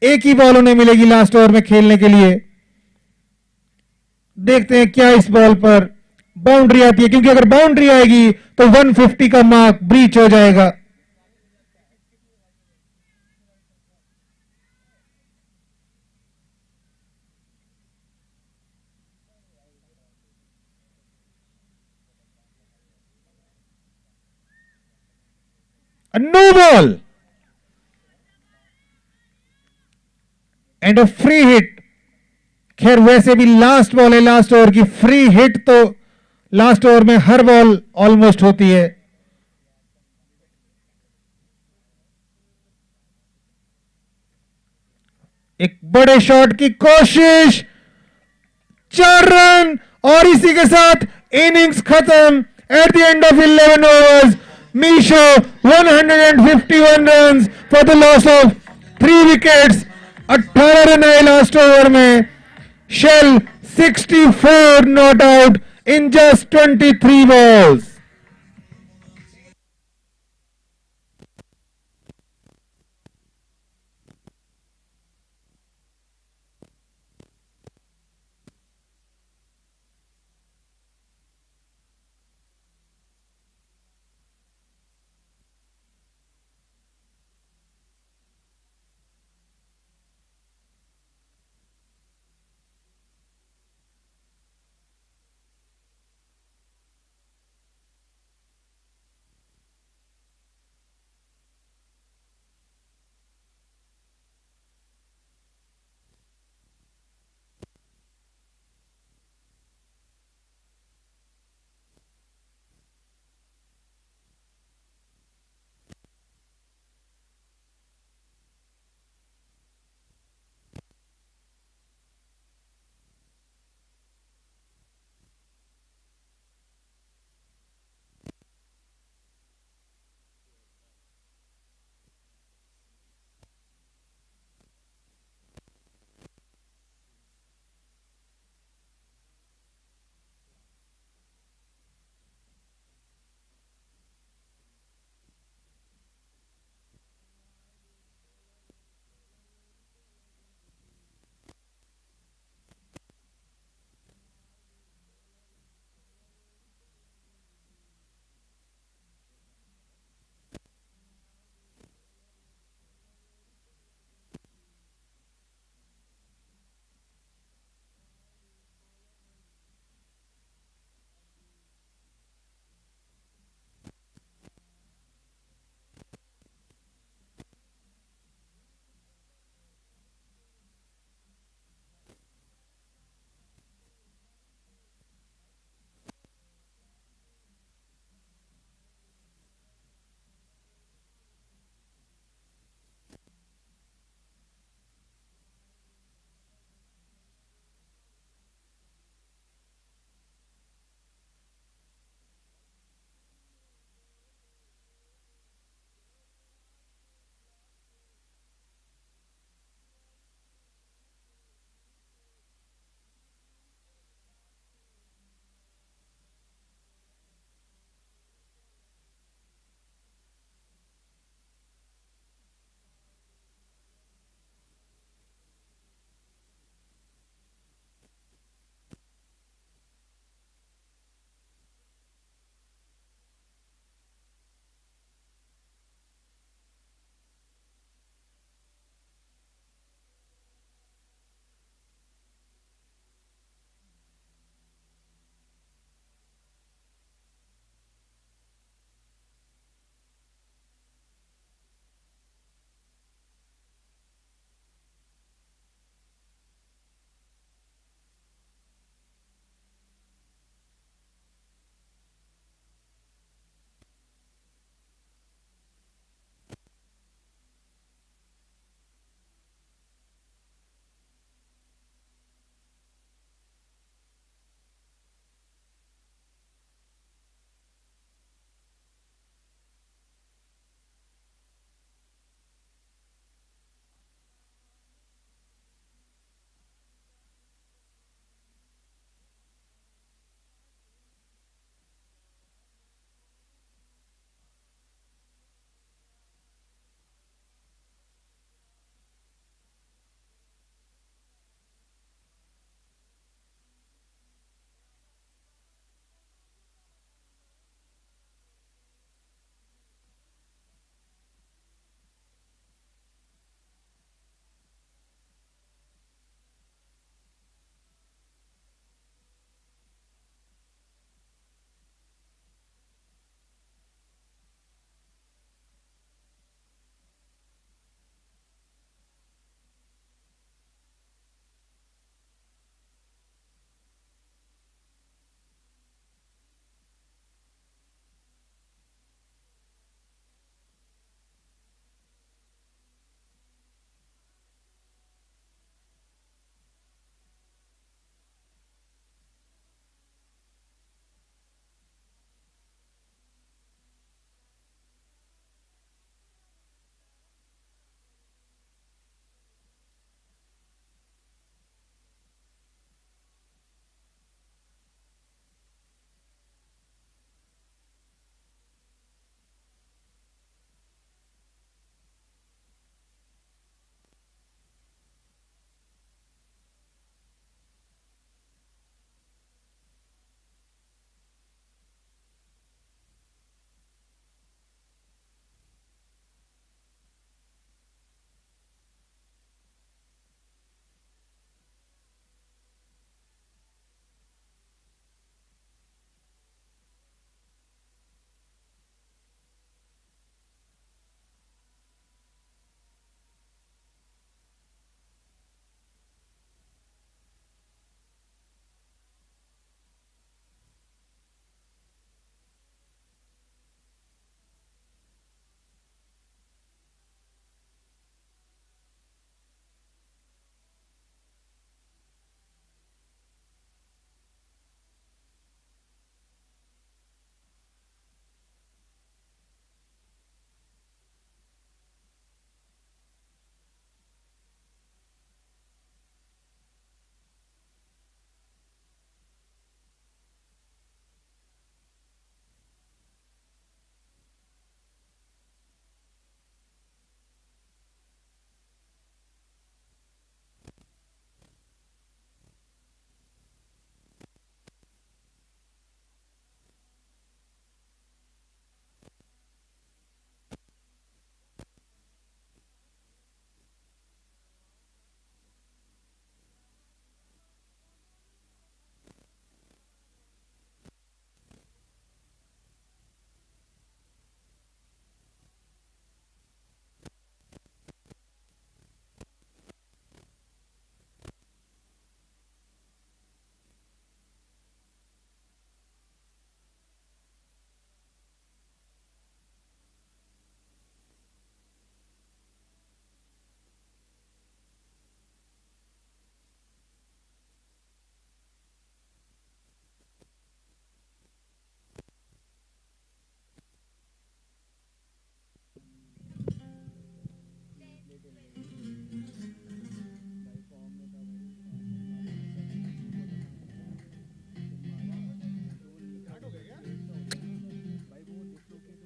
एक ही बॉल उन्हें मिलेगी लास्ट ओवर में खेलने के लिए. देखते हैं क्या इस बॉल पर बाउंड्री आती है, क्योंकि अगर बाउंड्री आएगी तो 150 का मार्क ब्रीच हो जाएगा. A no ball and a free hit. खैर वैसे भी लास्ट बॉल है लास्ट ओवर की. फ्री हिट तो लास्ट ओवर में हर बॉल ऑलमोस्ट होती है. एक बड़े शॉट की कोशिश. 4 रन और इसी के साथ इनिंग्स खत्म. At the end of 11 overs Meesho 151 runs for the loss of 3 wickets. 18 run आए लास्ट ओवर में. Shell 64 not out in just 23 balls.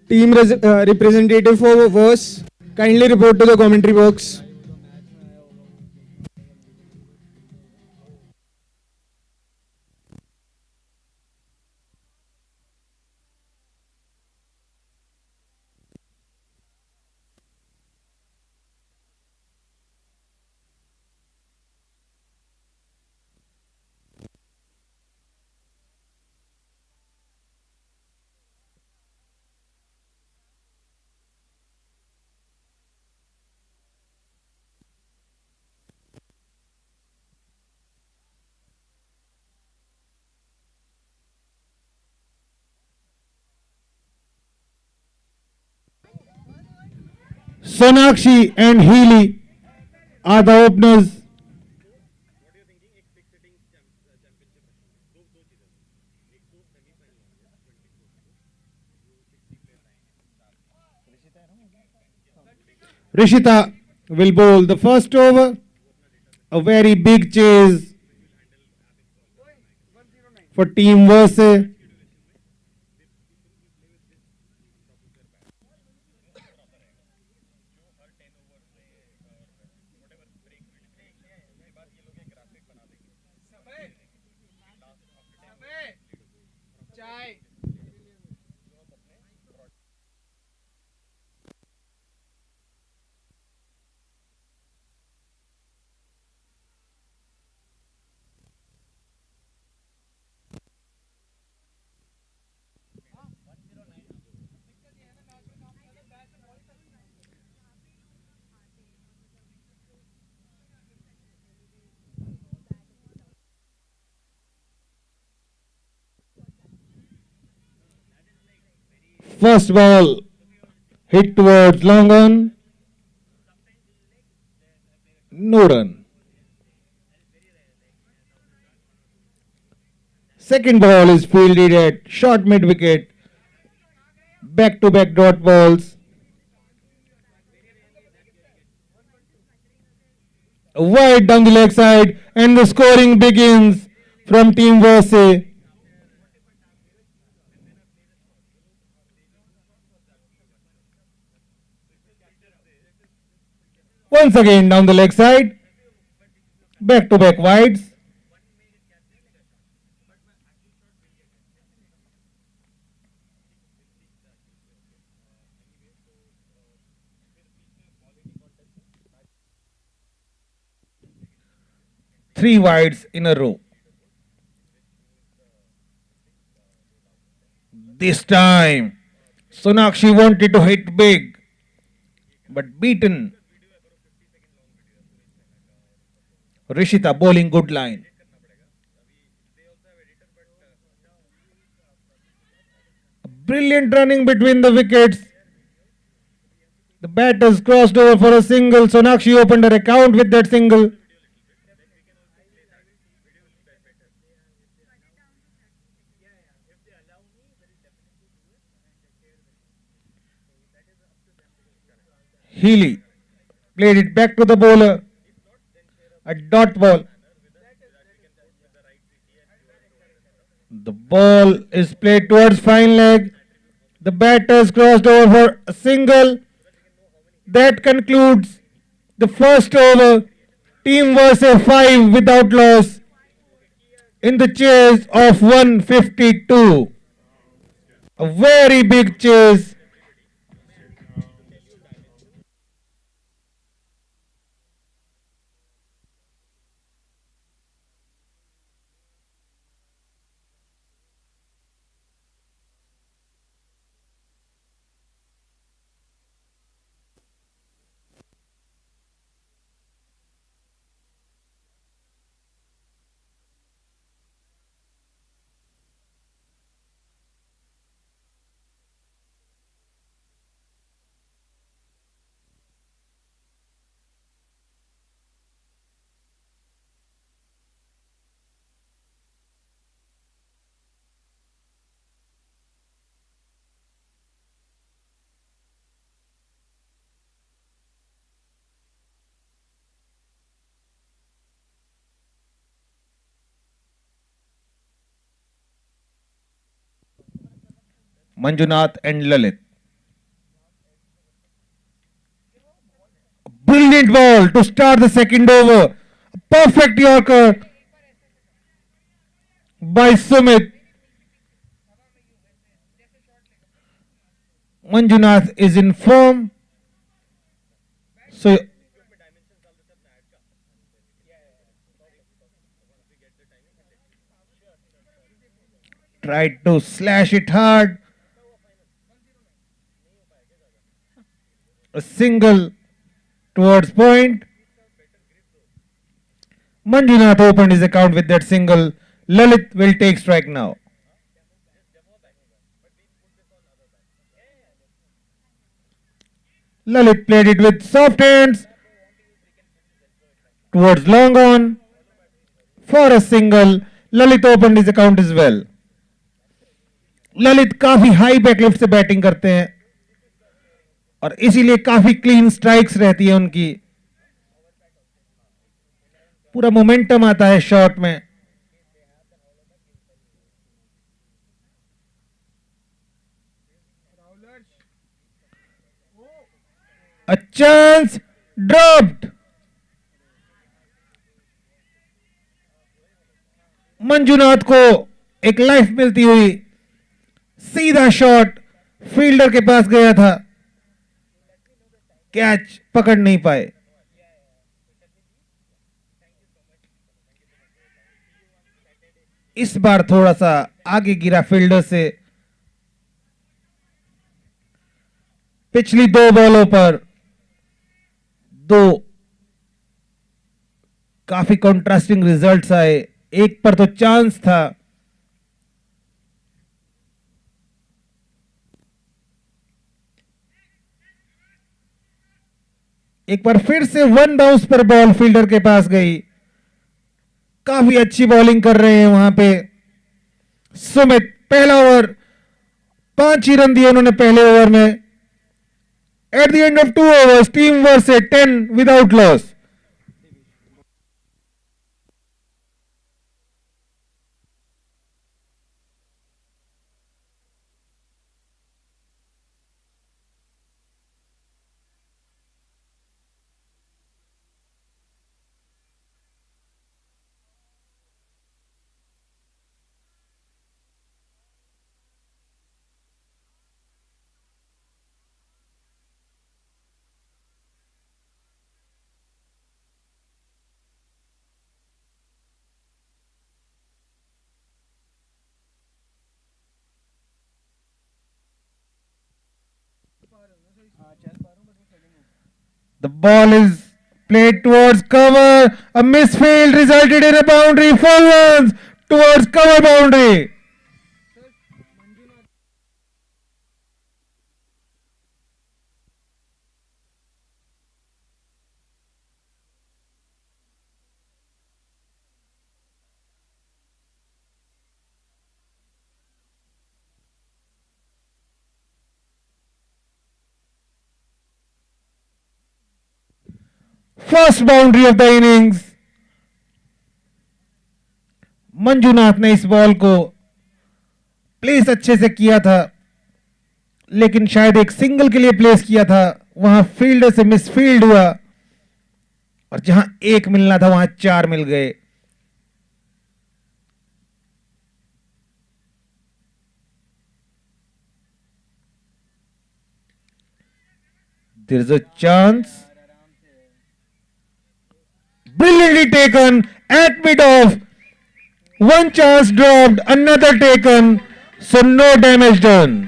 Team representative for VerSe, kindly report to the commentary box. Sonakshi and Healy are the openers. Rishita will bowl the first over. A very big chase for Team VerSe. First ball hit towards long on. No run. Second ball is fielded at short mid wicket. Back to back dot balls. Wide down the leg side, and the scoring begins from Team VerSe. Once again down the leg side. Back to back wides. Three wides in a row. This time, Sonakshi wanted to hit big, but beaten. Rishita bowling good line. Brilliant running between the wickets. The batters crossed over for a single. Sonakshi opened her account with that single. Healy played it back to the bowler. A dot ball. The ball is played towards fine leg. The batters crossed over for a single. That concludes the first over. Team VerSe 5 without loss in the chase of 152. A very big chase. Manjunath and Lalit. brilliant ball to start the second over. A perfect Yorker by Sumit. Manjunath is in form. So tried to slash it hard. A single towards point. Manjunath opened his account with that single. Lalit will take strike now. Lalit played it with soft hands towards long on for a single. Lalit opened his account as well. Lalit काफी high backlift से batting करते हैं और इसीलिए काफी clean strikes रहती है उनकी. पूरा मोमेंटम आता है शॉट में. A chance dropped. मंजुनाथ को एक लाइफ मिलती हुई. सीधा शॉट फील्डर के पास गया था. कैच पकड़ नहीं पाए. इस बार थोड़ा सा आगे गिरा फील्डर से. पिछली दो बॉलों पर दो काफी कॉन्ट्रास्टिंग रिजल्ट्स आए. एक पर तो चांस था. एक बार फिर से वन बाउंस पर बॉल फील्डर के पास गई. काफी अच्छी बॉलिंग कर रहे हैं वहां पे सुमित. पहला ओवर 5 ही रन दिए उन्होंने पहले ओवर में. At the end of 2 overs team versus 10 without loss. The ball is played towards cover. A misfield resulted in a boundary. 4 runs towards cover boundary. First boundary of the innings. Manjunath ने इस ball को place अच्छे से किया था, लेकिन शायद एक सिंगल के लिए प्लेस किया था. वहां फील्डर से मिसफील्ड हुआ और जहां एक मिलना था वहां 4 मिल गए. There is a chance. Brilliantly taken at mid-off. One chance dropped, another taken, so no damage done.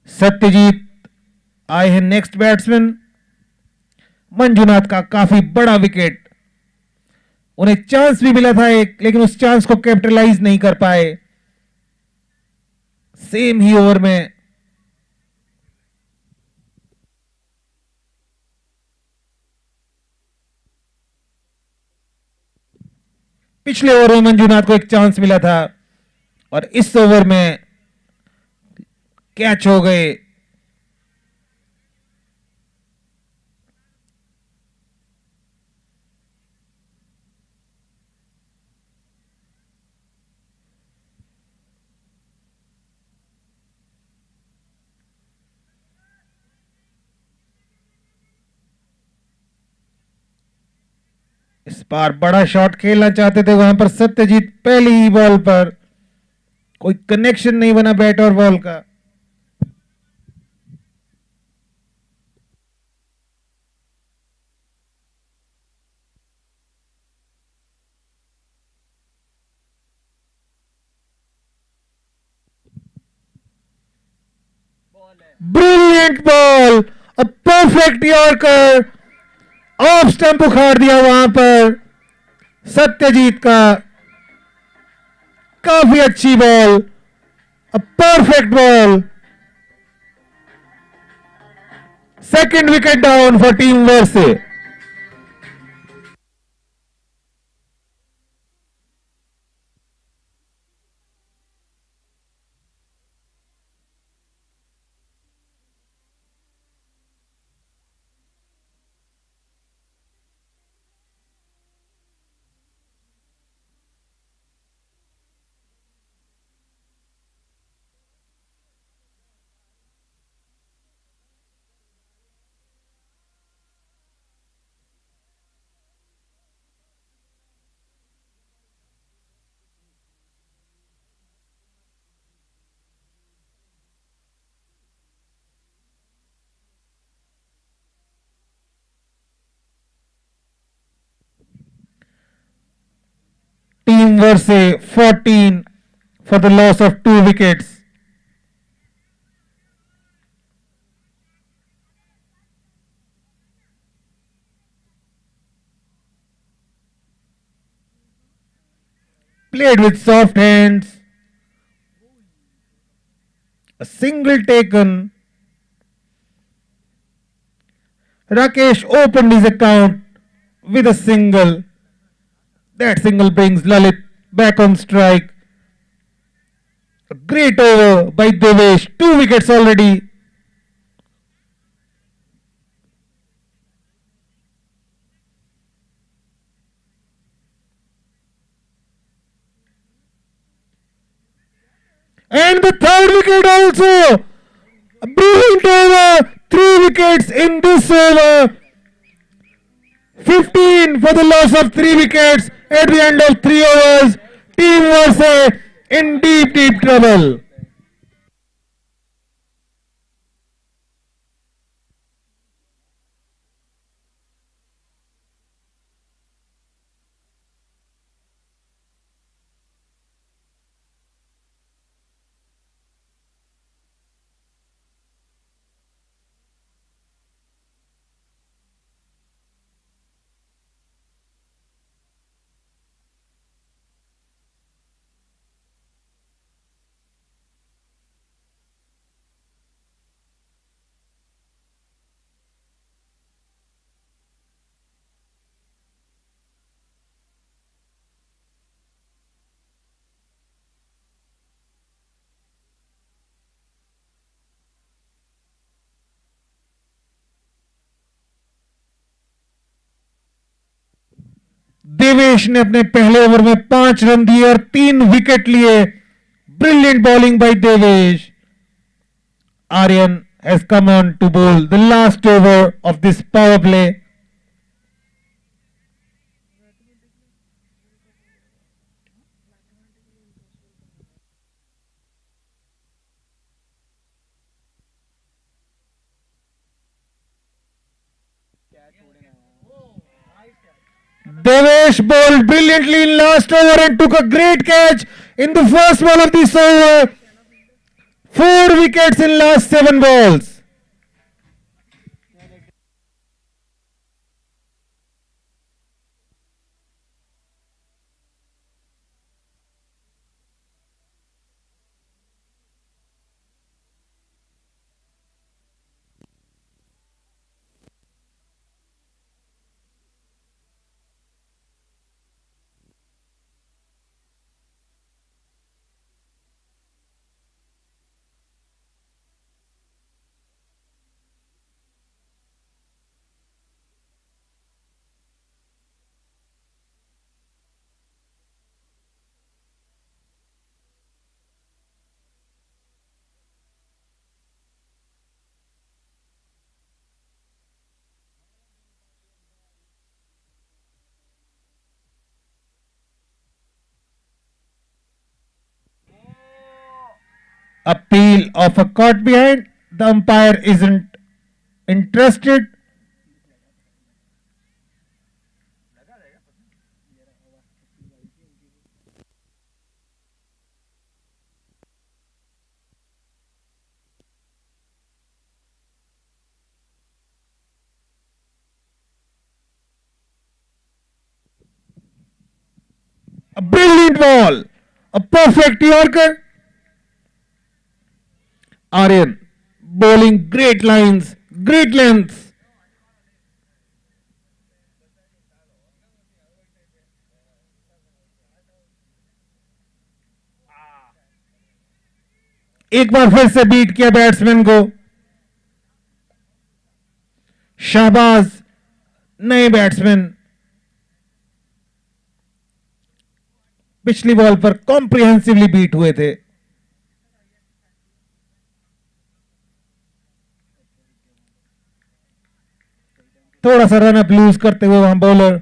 Satyajit आए हैं नेक्स्ट बैट्समैन. मंजुनाथ का काफी बड़ा विकेट, उन्हें चांस भी मिला था एक, लेकिन उस चांस को कैपिटलाइज नहीं कर पाए। सेम ही ओवर में पिछले ओवर में मंजुनाथ को एक चांस मिला था और इस ओवर में कैच हो गए। इस बार बड़ा शॉट खेलना चाहते थे वहां पर सत्यजीत, पहली ही बॉल पर कोई कनेक्शन नहीं बना बैट और बॉल का। Brilliant ball, a perfect yorker, off stump उखाड़ दिया वहां पर सत्यजीत का। काफी अच्छी ball, a perfect ball. Second wicket down for team versus. Team VerSe 14 for the loss of 2 wickets. Played with soft hands. A single taken. Rakesh opened his account with a single. That single brings Lalit back on strike. A great over by Devesh. 2 wickets already. And the third wicket also. A brilliant over. 3 wickets in this over. 15 for the loss of 3 wickets at the end of 3 overs. Team VerSe in deep trouble. Devesh ने अपने पहले over में 5 run दिए और 3 wicket लिए. Brilliant bowling by Devesh. Aryan has come on to bowl the last over of this power play. Devesh bowled brilliantly in last over and took a great catch in the first ball of this over. 4 wickets in last 7 balls. appeal of a caught behind. The umpire isn't interested. A brilliant ball, a perfect Yorker. Aryan bowling great lines, great lengths. एक बार फिर से beat किया batsman को. शाहबाज नए batsman पिछली ball पर comprehensively beat हुए थे. थोड़ा सा रन अप लूज करते हुए वहां bowler.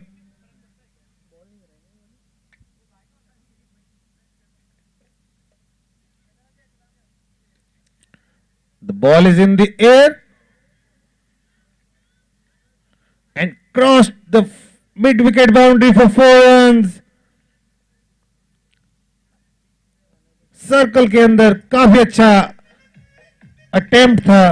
The ball is in the air and crossed the mid-wicket boundary for 4 runs. Circle के अंदर काफी अच्छा अटेम्प्ट था.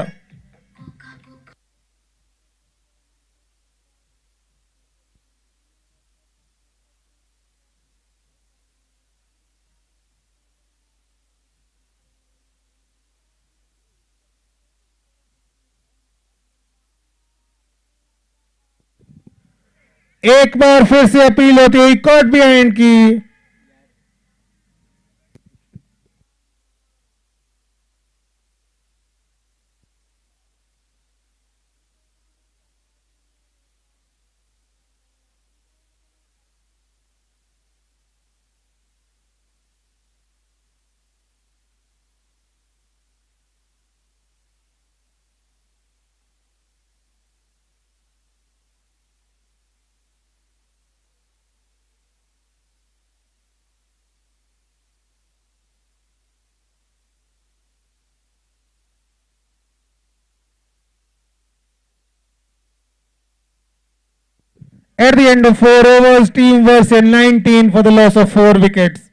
एक बार फिर से अपील होती हुई कॉट बिहाइंड की. At the end of 4 overs, team VerSe 19 for the loss of 4 wickets.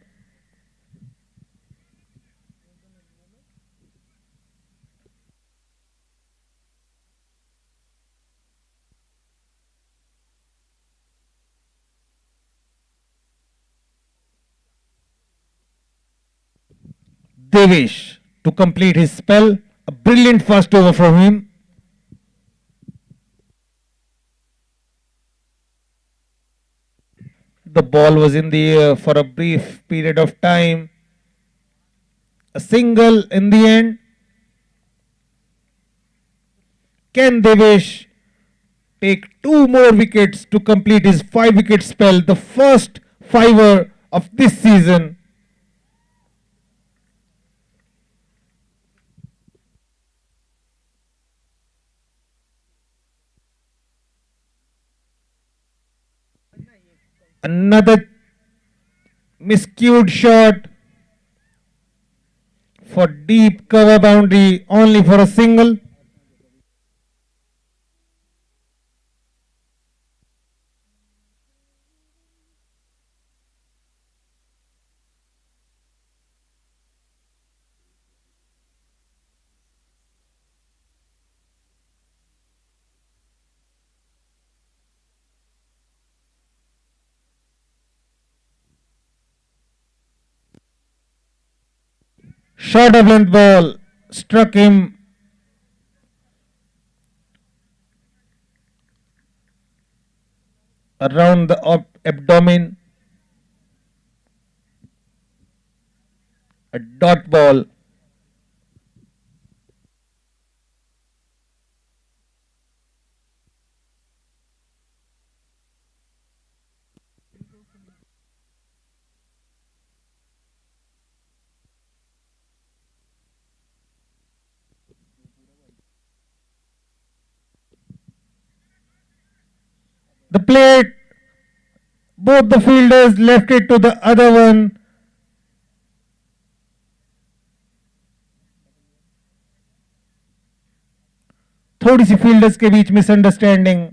Devesh to complete his spell. A brilliant first over from him. The ball was in the air for a brief period of time. A single in the end. Can Devesh take 2 more wickets to complete his 5-wicket spell, the first fiver of this season? Another miscued shot for deep cover boundary, only for a single. Short of length ball struck him around the abdomen. A dot ball. The plate, both the fielders left it to the other one. थोड़ी सी fielders के बीच misunderstanding.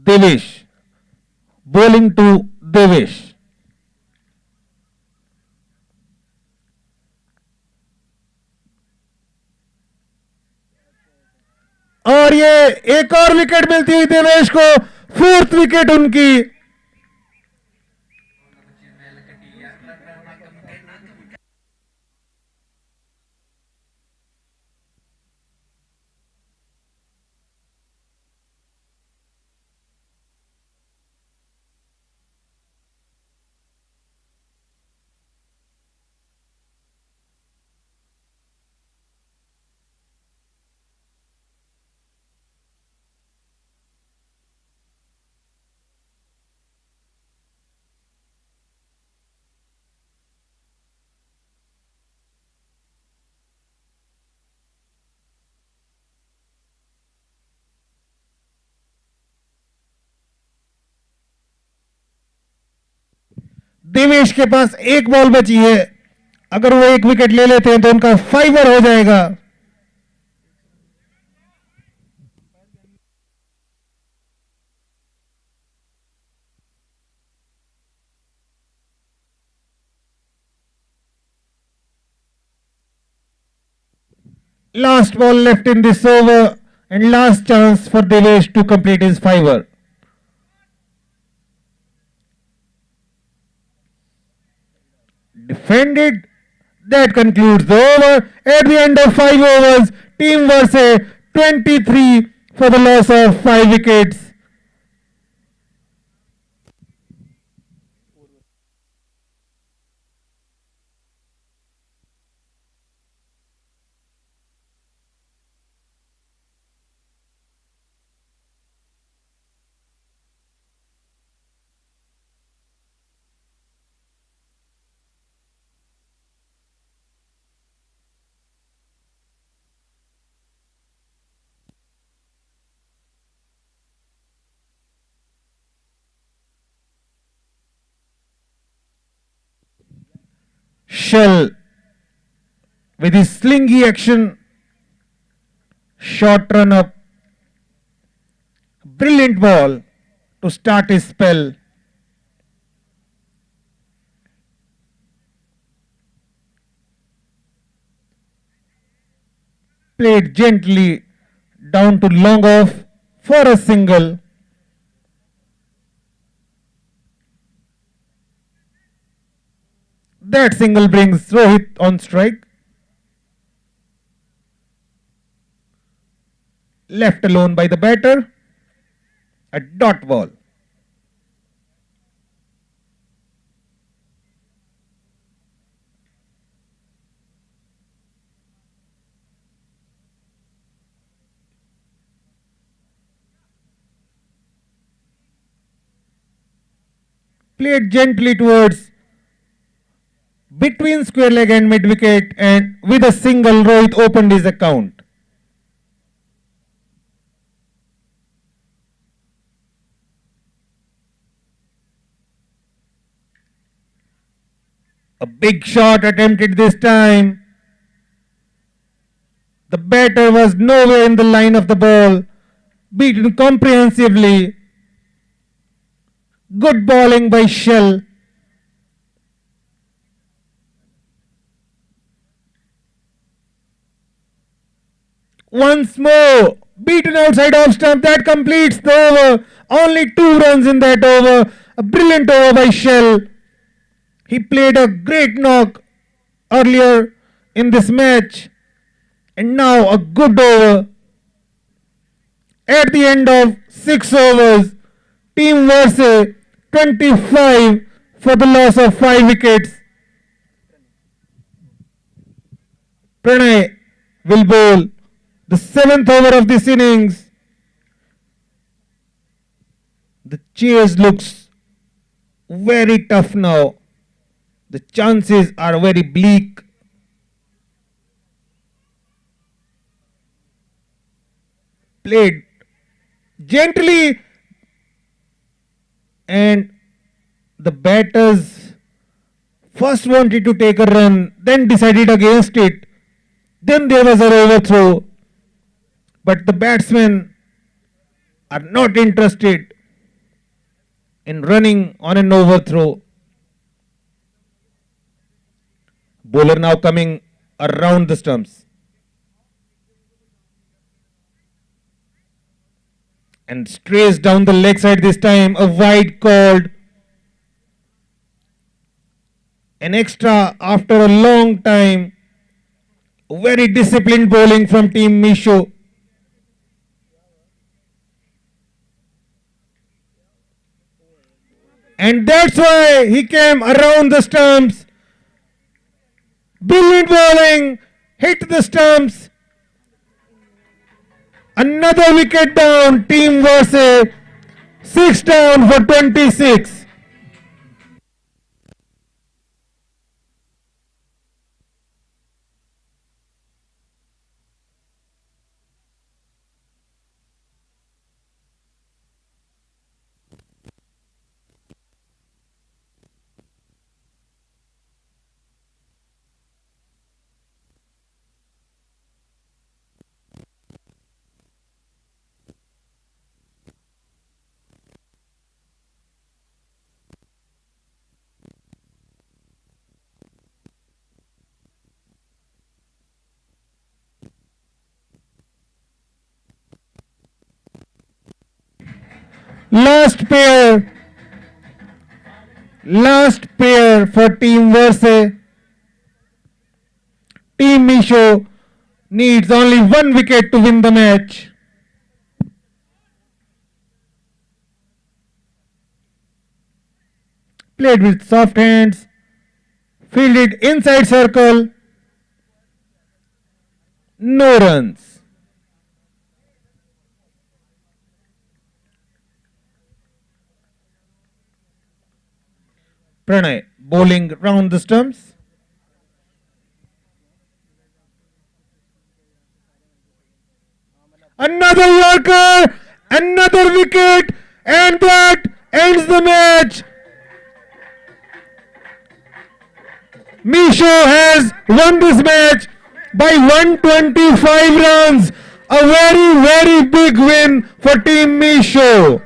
Devesh, bowling to Devesh. और ये एक और wicket मिलती हुई देवेश को, 4th विकेट उनकी. देवेश के पास एक बॉल बची है. अगर वो एक विकेट ले लेते हैं तो उनका 5 हो जाएगा. Last ball left in this over and last chance for Devesh to complete his 5. Defended. That concludes the over. At the end of 5 overs, Team VerSe 23 for the loss of 5 wickets. Shell with his slingy action, short run up, brilliant ball to start his spell. Played gently down to long off for a single. That single brings Rohit on strike. Left alone by the batter. A dot ball. Played gently towards between square leg and mid wicket, and with a single Rohit opened his account. A big shot attempted this time. The batter was nowhere in the line of the ball, beaten comprehensively. Good bowling by Shell. Once more, beaten outside off stump. That completes the over. Only 2 runs in that over. A brilliant over by Shell. He played a great knock earlier in this match, and now a good over. At the end of 6 overs, Team VerSe 25 for the loss of 5 wickets. Pranay will bowl the 7th over of this innings. The chase looks very tough now. The chances are very bleak. played gently, and the batters first wanted to take a run, then decided against it. Then there was an overthrow, but the batsmen are not interested in running on an overthrow. Bowler now coming around the stumps and strays down the leg side this time. A wide called. An extra after a long time. Very disciplined bowling from team Meesho. And that's why he came around the stumps. Brilliant bowling, hit the stumps. Another wicket down, team VerSe. 6 down for 26. Last pair for team VerSe. Team Meesho needs only 1 wicket to win the match. Played with soft hands, fielded inside circle, no runs. Pranay bowling round the stumps. Another Yorker, another wicket, and that ends the match. Meesho has won this match by 125 runs. A very, very big win for team Meesho.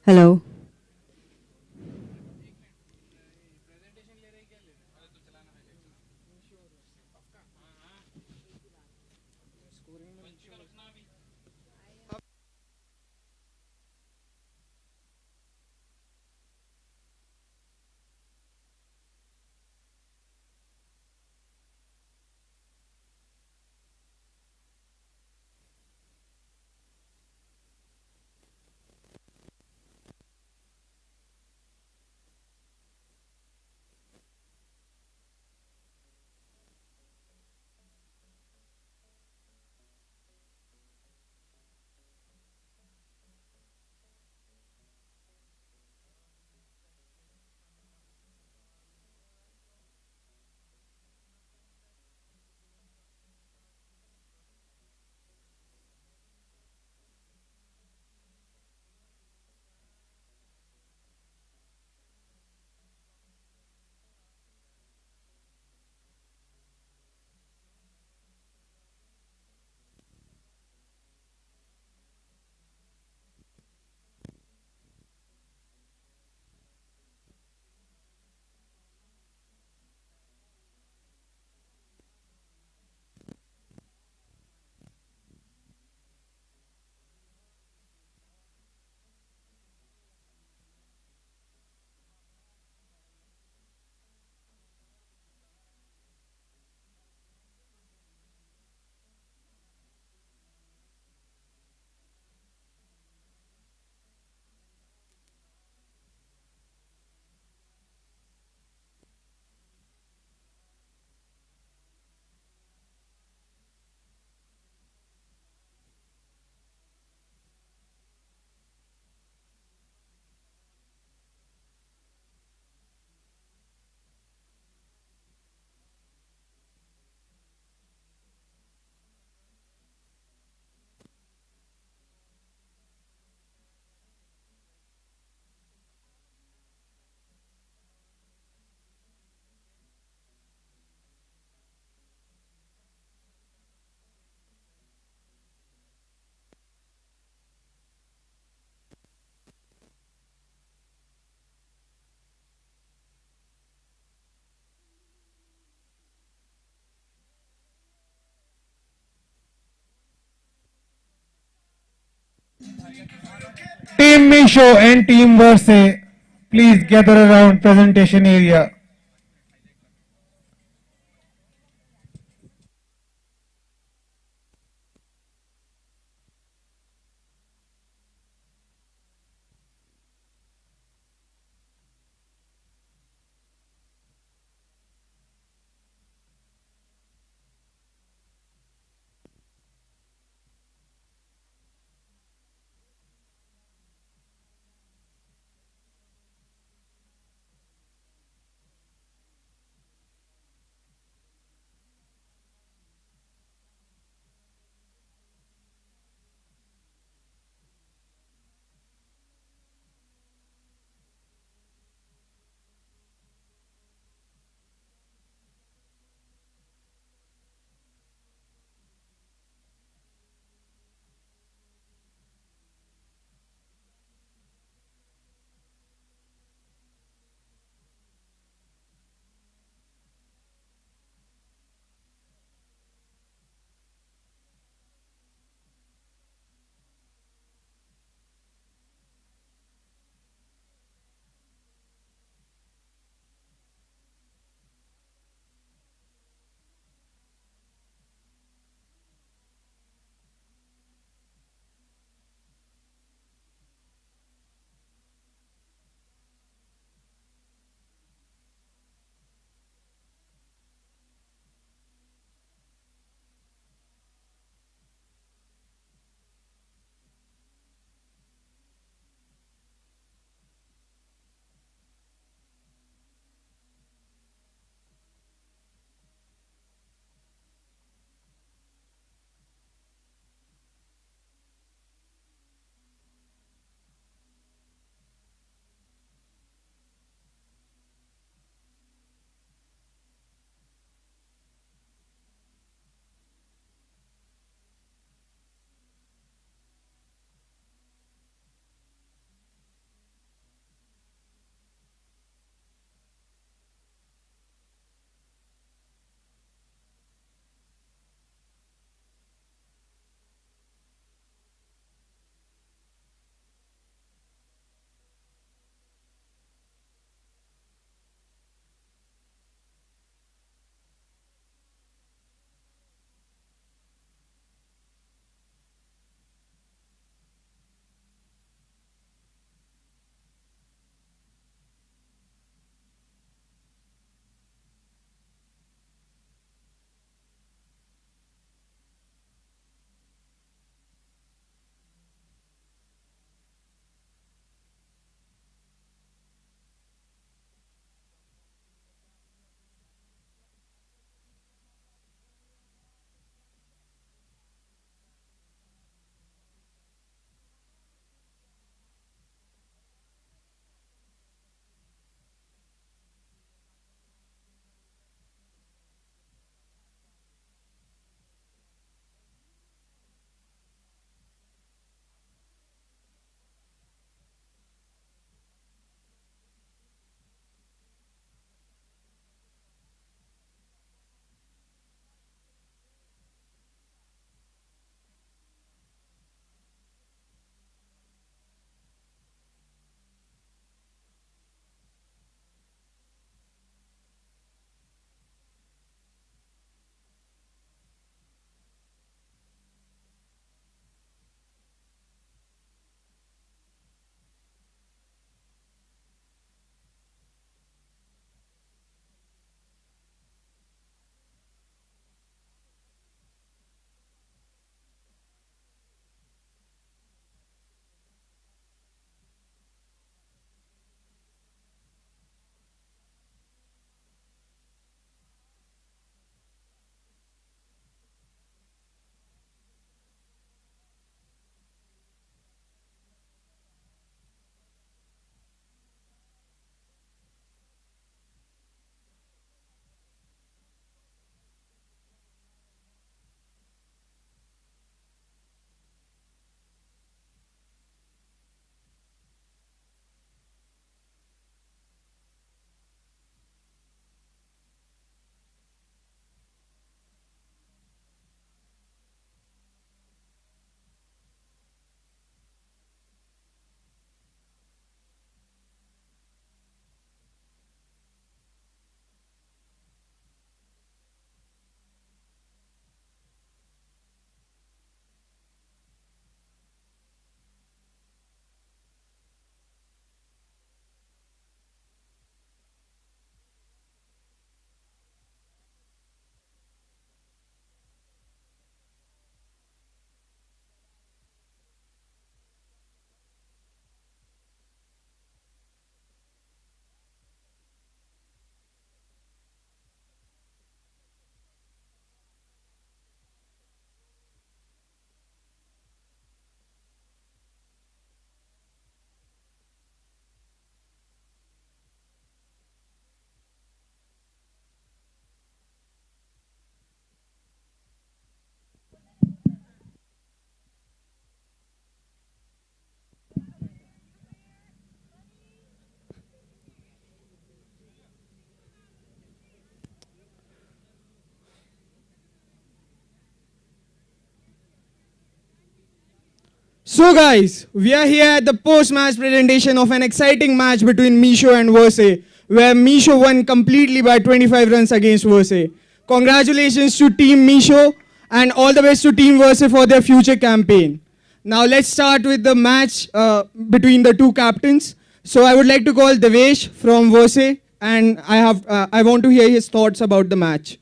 Hello. Team Meesho and Team VerSe, please gather around presentation area. So guys, we are here at the post-match presentation of an exciting match between Meesho and VerSe, where Meesho won completely by 25 runs against VerSe. Congratulations to Team Meesho and all the best to Team VerSe for their future campaign. Now let's start with the match between the two captains. So I would like to call Devesh from VerSe, and I want to hear his thoughts about the match.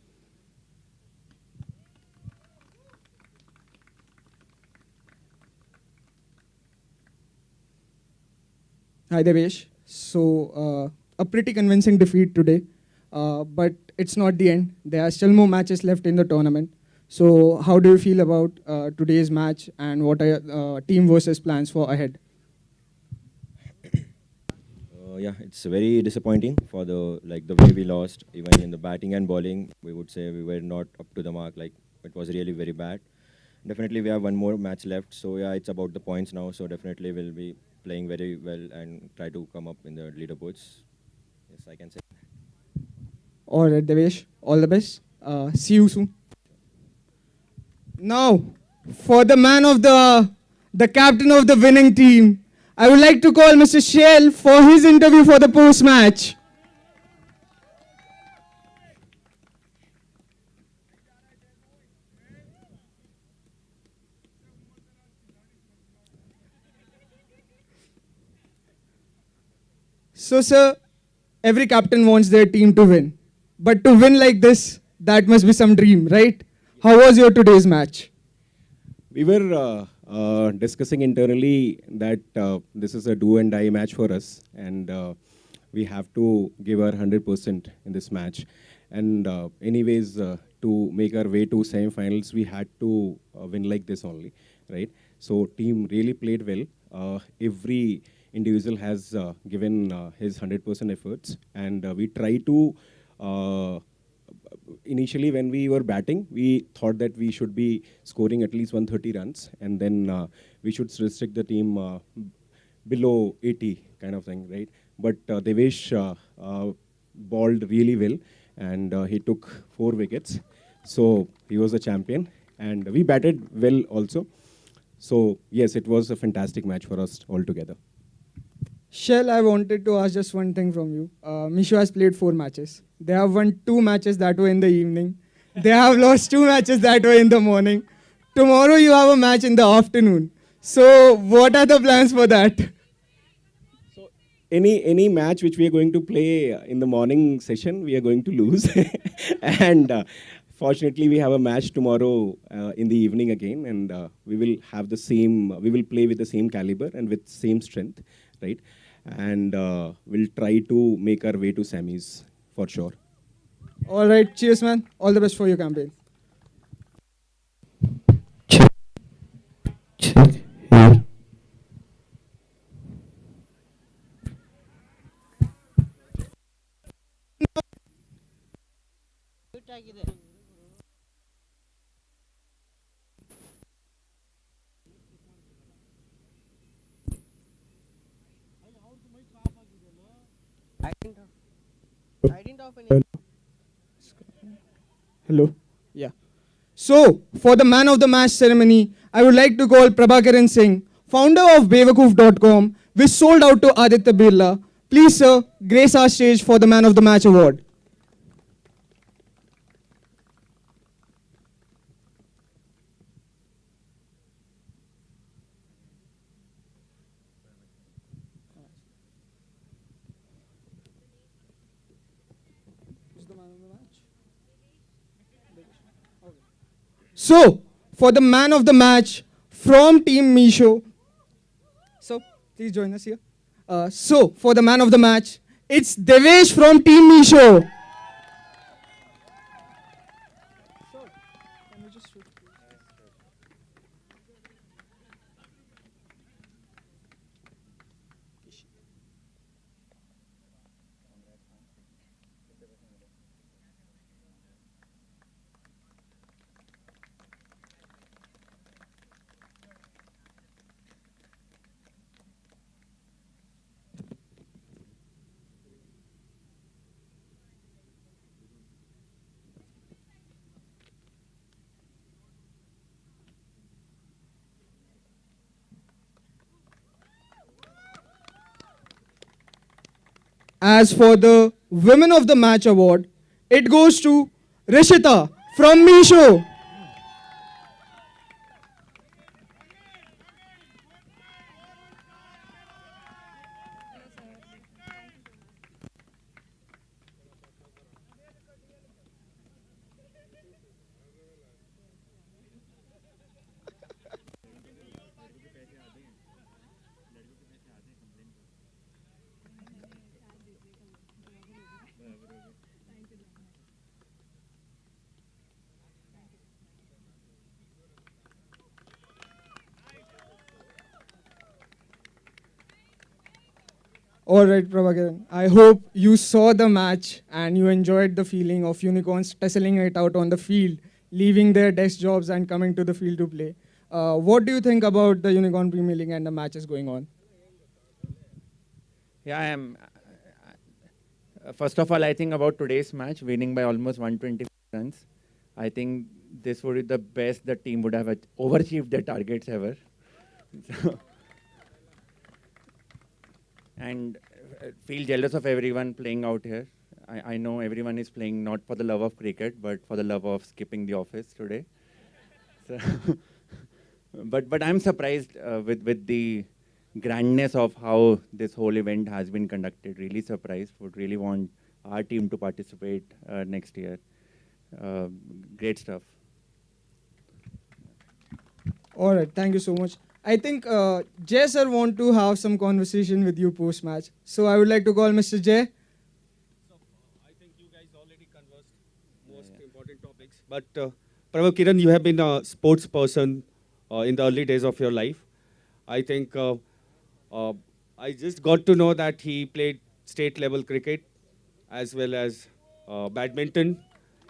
Hi Devesh. So a pretty convincing defeat today, but it's not the end. There are still more matches left in the tournament. So how do you feel about today's match, and what are Team VerSe's plans for ahead? Yeah, it's very disappointing for the way we lost. Even in the batting and bowling, we would say we were not up to the mark. Like, it was really very bad. Definitely, we have one more match left. So yeah, it's about the points now. So definitely, we'll be playing very well and try to come up in the leaderboards. Yes, I can say. All right, Devesh. All the best. See you soon. Now, for the man of the captain of the winning team, I would like to call Mr. Shell for his interview for the post-match. So, sir, every captain wants their team to win. But to win like this, that must be some dream, right? How was your today's match? We were discussing internally that this is a do and die match for us, and we have to give our 100% in this match. And anyways, to make our way to semi-finals, we had to win like this only, right? So team really played well. Every individual has given his 100% efforts, and we try to initially when we were batting, we thought that we should be scoring at least 130 runs, and then we should restrict the team below 80 kind of thing, right? But Devesh bowled really well, and he took 4 wickets. So he was a champion, and we batted well also. So yes, it was a fantastic match for us altogether. Shell, I wanted to ask just one thing from you. Meesho has played 4 matches. They have won 2 matches that were in the evening. They have lost 2 matches that were in the morning. Tomorrow you have a match in the afternoon. So what are the plans for that? So any match which we are going to play in the morning session, we are going to lose. And fortunately, we have a match tomorrow in the evening again, and we will have the same. We will play with the same caliber and with same strength, right? And we'll try to make our way to semis for sure. All right, cheers, man. All the best for your campaign. Hello. Yeah. So, for the man of the match ceremony, I would like to call Prabhakaran Singh, founder of Bewakoof.com, which sold out to Aditya Birla. Please, sir, grace our stage for the man of the match award. So, for the man of the match from Team Meesho, so please join us here. So, for the man of the match, it's Devesh from Team Meesho. As for the Women of the Match award, it goes to Rishita from Meesho. All right, Prabhakaran. I hope you saw the match and you enjoyed the feeling of unicorns tesseling it out on the field, leaving their desk jobs and coming to the field to play. What do you think about the Unicorn Premier League and the matches going on? Yeah, I am. First of all, I think about today's match, winning by almost 120 runs. I think this would be the best the team would have overachieved their targets ever. And feel jealous of everyone playing out here. I know everyone is playing not for the love of cricket, but for the love of skipping the office today. So but I'm surprised with the grandness of how this whole event has been conducted. Really surprised. Would really want our team to participate next year. Great stuff. All right, thank you so much. I think Jay sir want to have some conversation with you post match. So I would like to call Mr. Jay. I think you guys already conversed most important topics. But Prabhu Kiran, you have been a sports person in the early days of your life. I think I just got to know that he played state level cricket as well as badminton.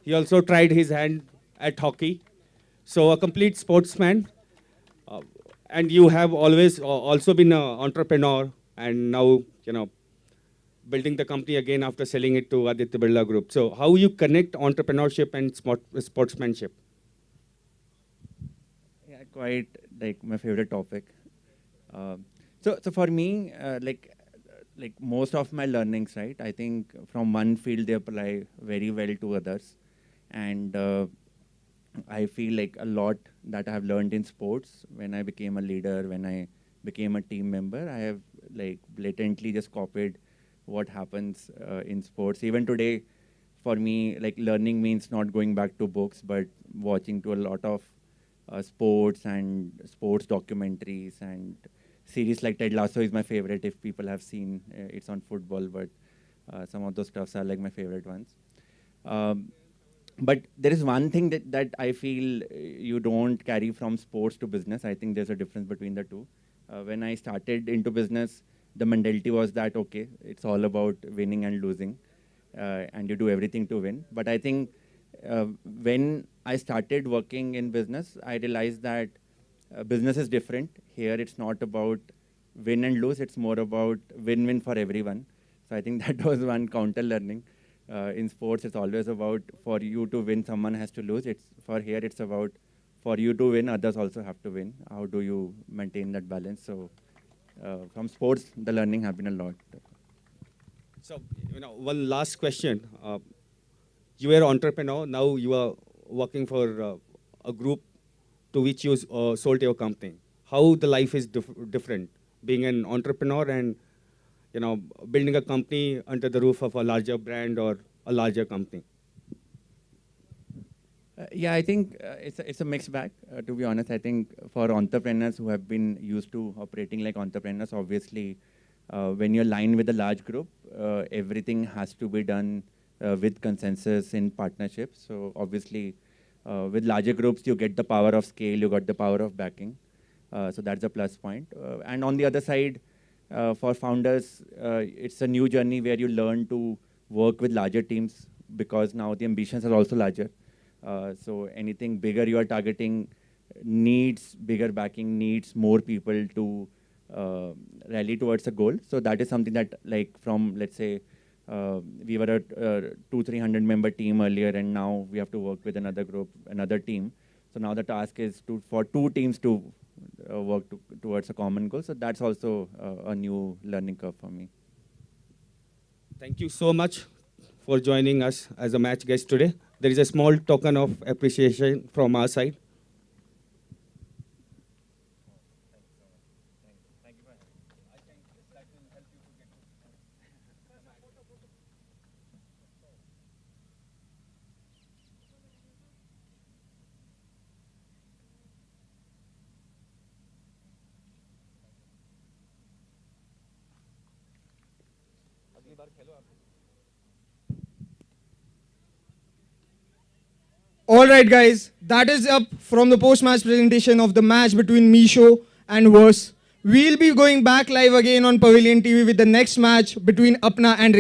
He also tried his hand at hockey. So a complete sportsman. And you have always also been an entrepreneur and now, building the company again after selling it to Aditya Birla Group. So how you connect entrepreneurship and sportsmanship? Yeah, quite like my favorite topic. So for me, like most of my learnings, right? I think from one field they apply very well to others, and I feel like a lot that I have learned in sports when I became a leader, when I became a team member, I have like blatantly just copied what happens in sports. Even today, for me, like learning means not going back to books, but watching to a lot of sports and sports documentaries and series like Ted Lasso is my favorite. If people have seen, it's on football, but some of those stuffs are like my favorite ones. But there is one thing that I feel you don't carry from sports to business. I think there's a difference between the two. When I started into business, the mentality was that, okay, it's all about winning and losing, and you do everything to win. But I think when I started working in business, I realized that business is different. Here, it's not about win and lose. It's more about win-win for everyone. So I think that was one counter learning. In sports, it's always about for you to win, someone has to lose. It's about for you to win, others also have to win. How do you maintain that balance? So from sports, the learning has been a lot. So, one last question. You were an entrepreneur, now you are working for a group to which you sold your company. How the life is different, being an entrepreneur and building a company under the roof of a larger brand or a larger company? Yeah, I think it's a mixed bag, to be honest. I think for entrepreneurs who have been used to operating like entrepreneurs, obviously, when you're aligned with a large group, everything has to be done with consensus in partnerships. So obviously, with larger groups, you get the power of scale, you got the power of backing. So that's a plus point. And on the other side, for founders, it's a new journey where you learn to work with larger teams because now the ambitions are also larger. So anything bigger you are targeting needs bigger backing, needs more people to rally towards a goal. So that is something that, like, from, let's say, we were a 200-300 member team earlier, and now we have to work with another group, another team. So now the task is for two teams to work towards a common goal. So that's also a new learning curve for me. Thank you so much for joining us as a match guest today. There is a small token of appreciation from our side. All right, guys, that is up from the post-match presentation of the match between Meesho and VerSe. We'll be going back live again on Pavilion TV with the next match between Apna and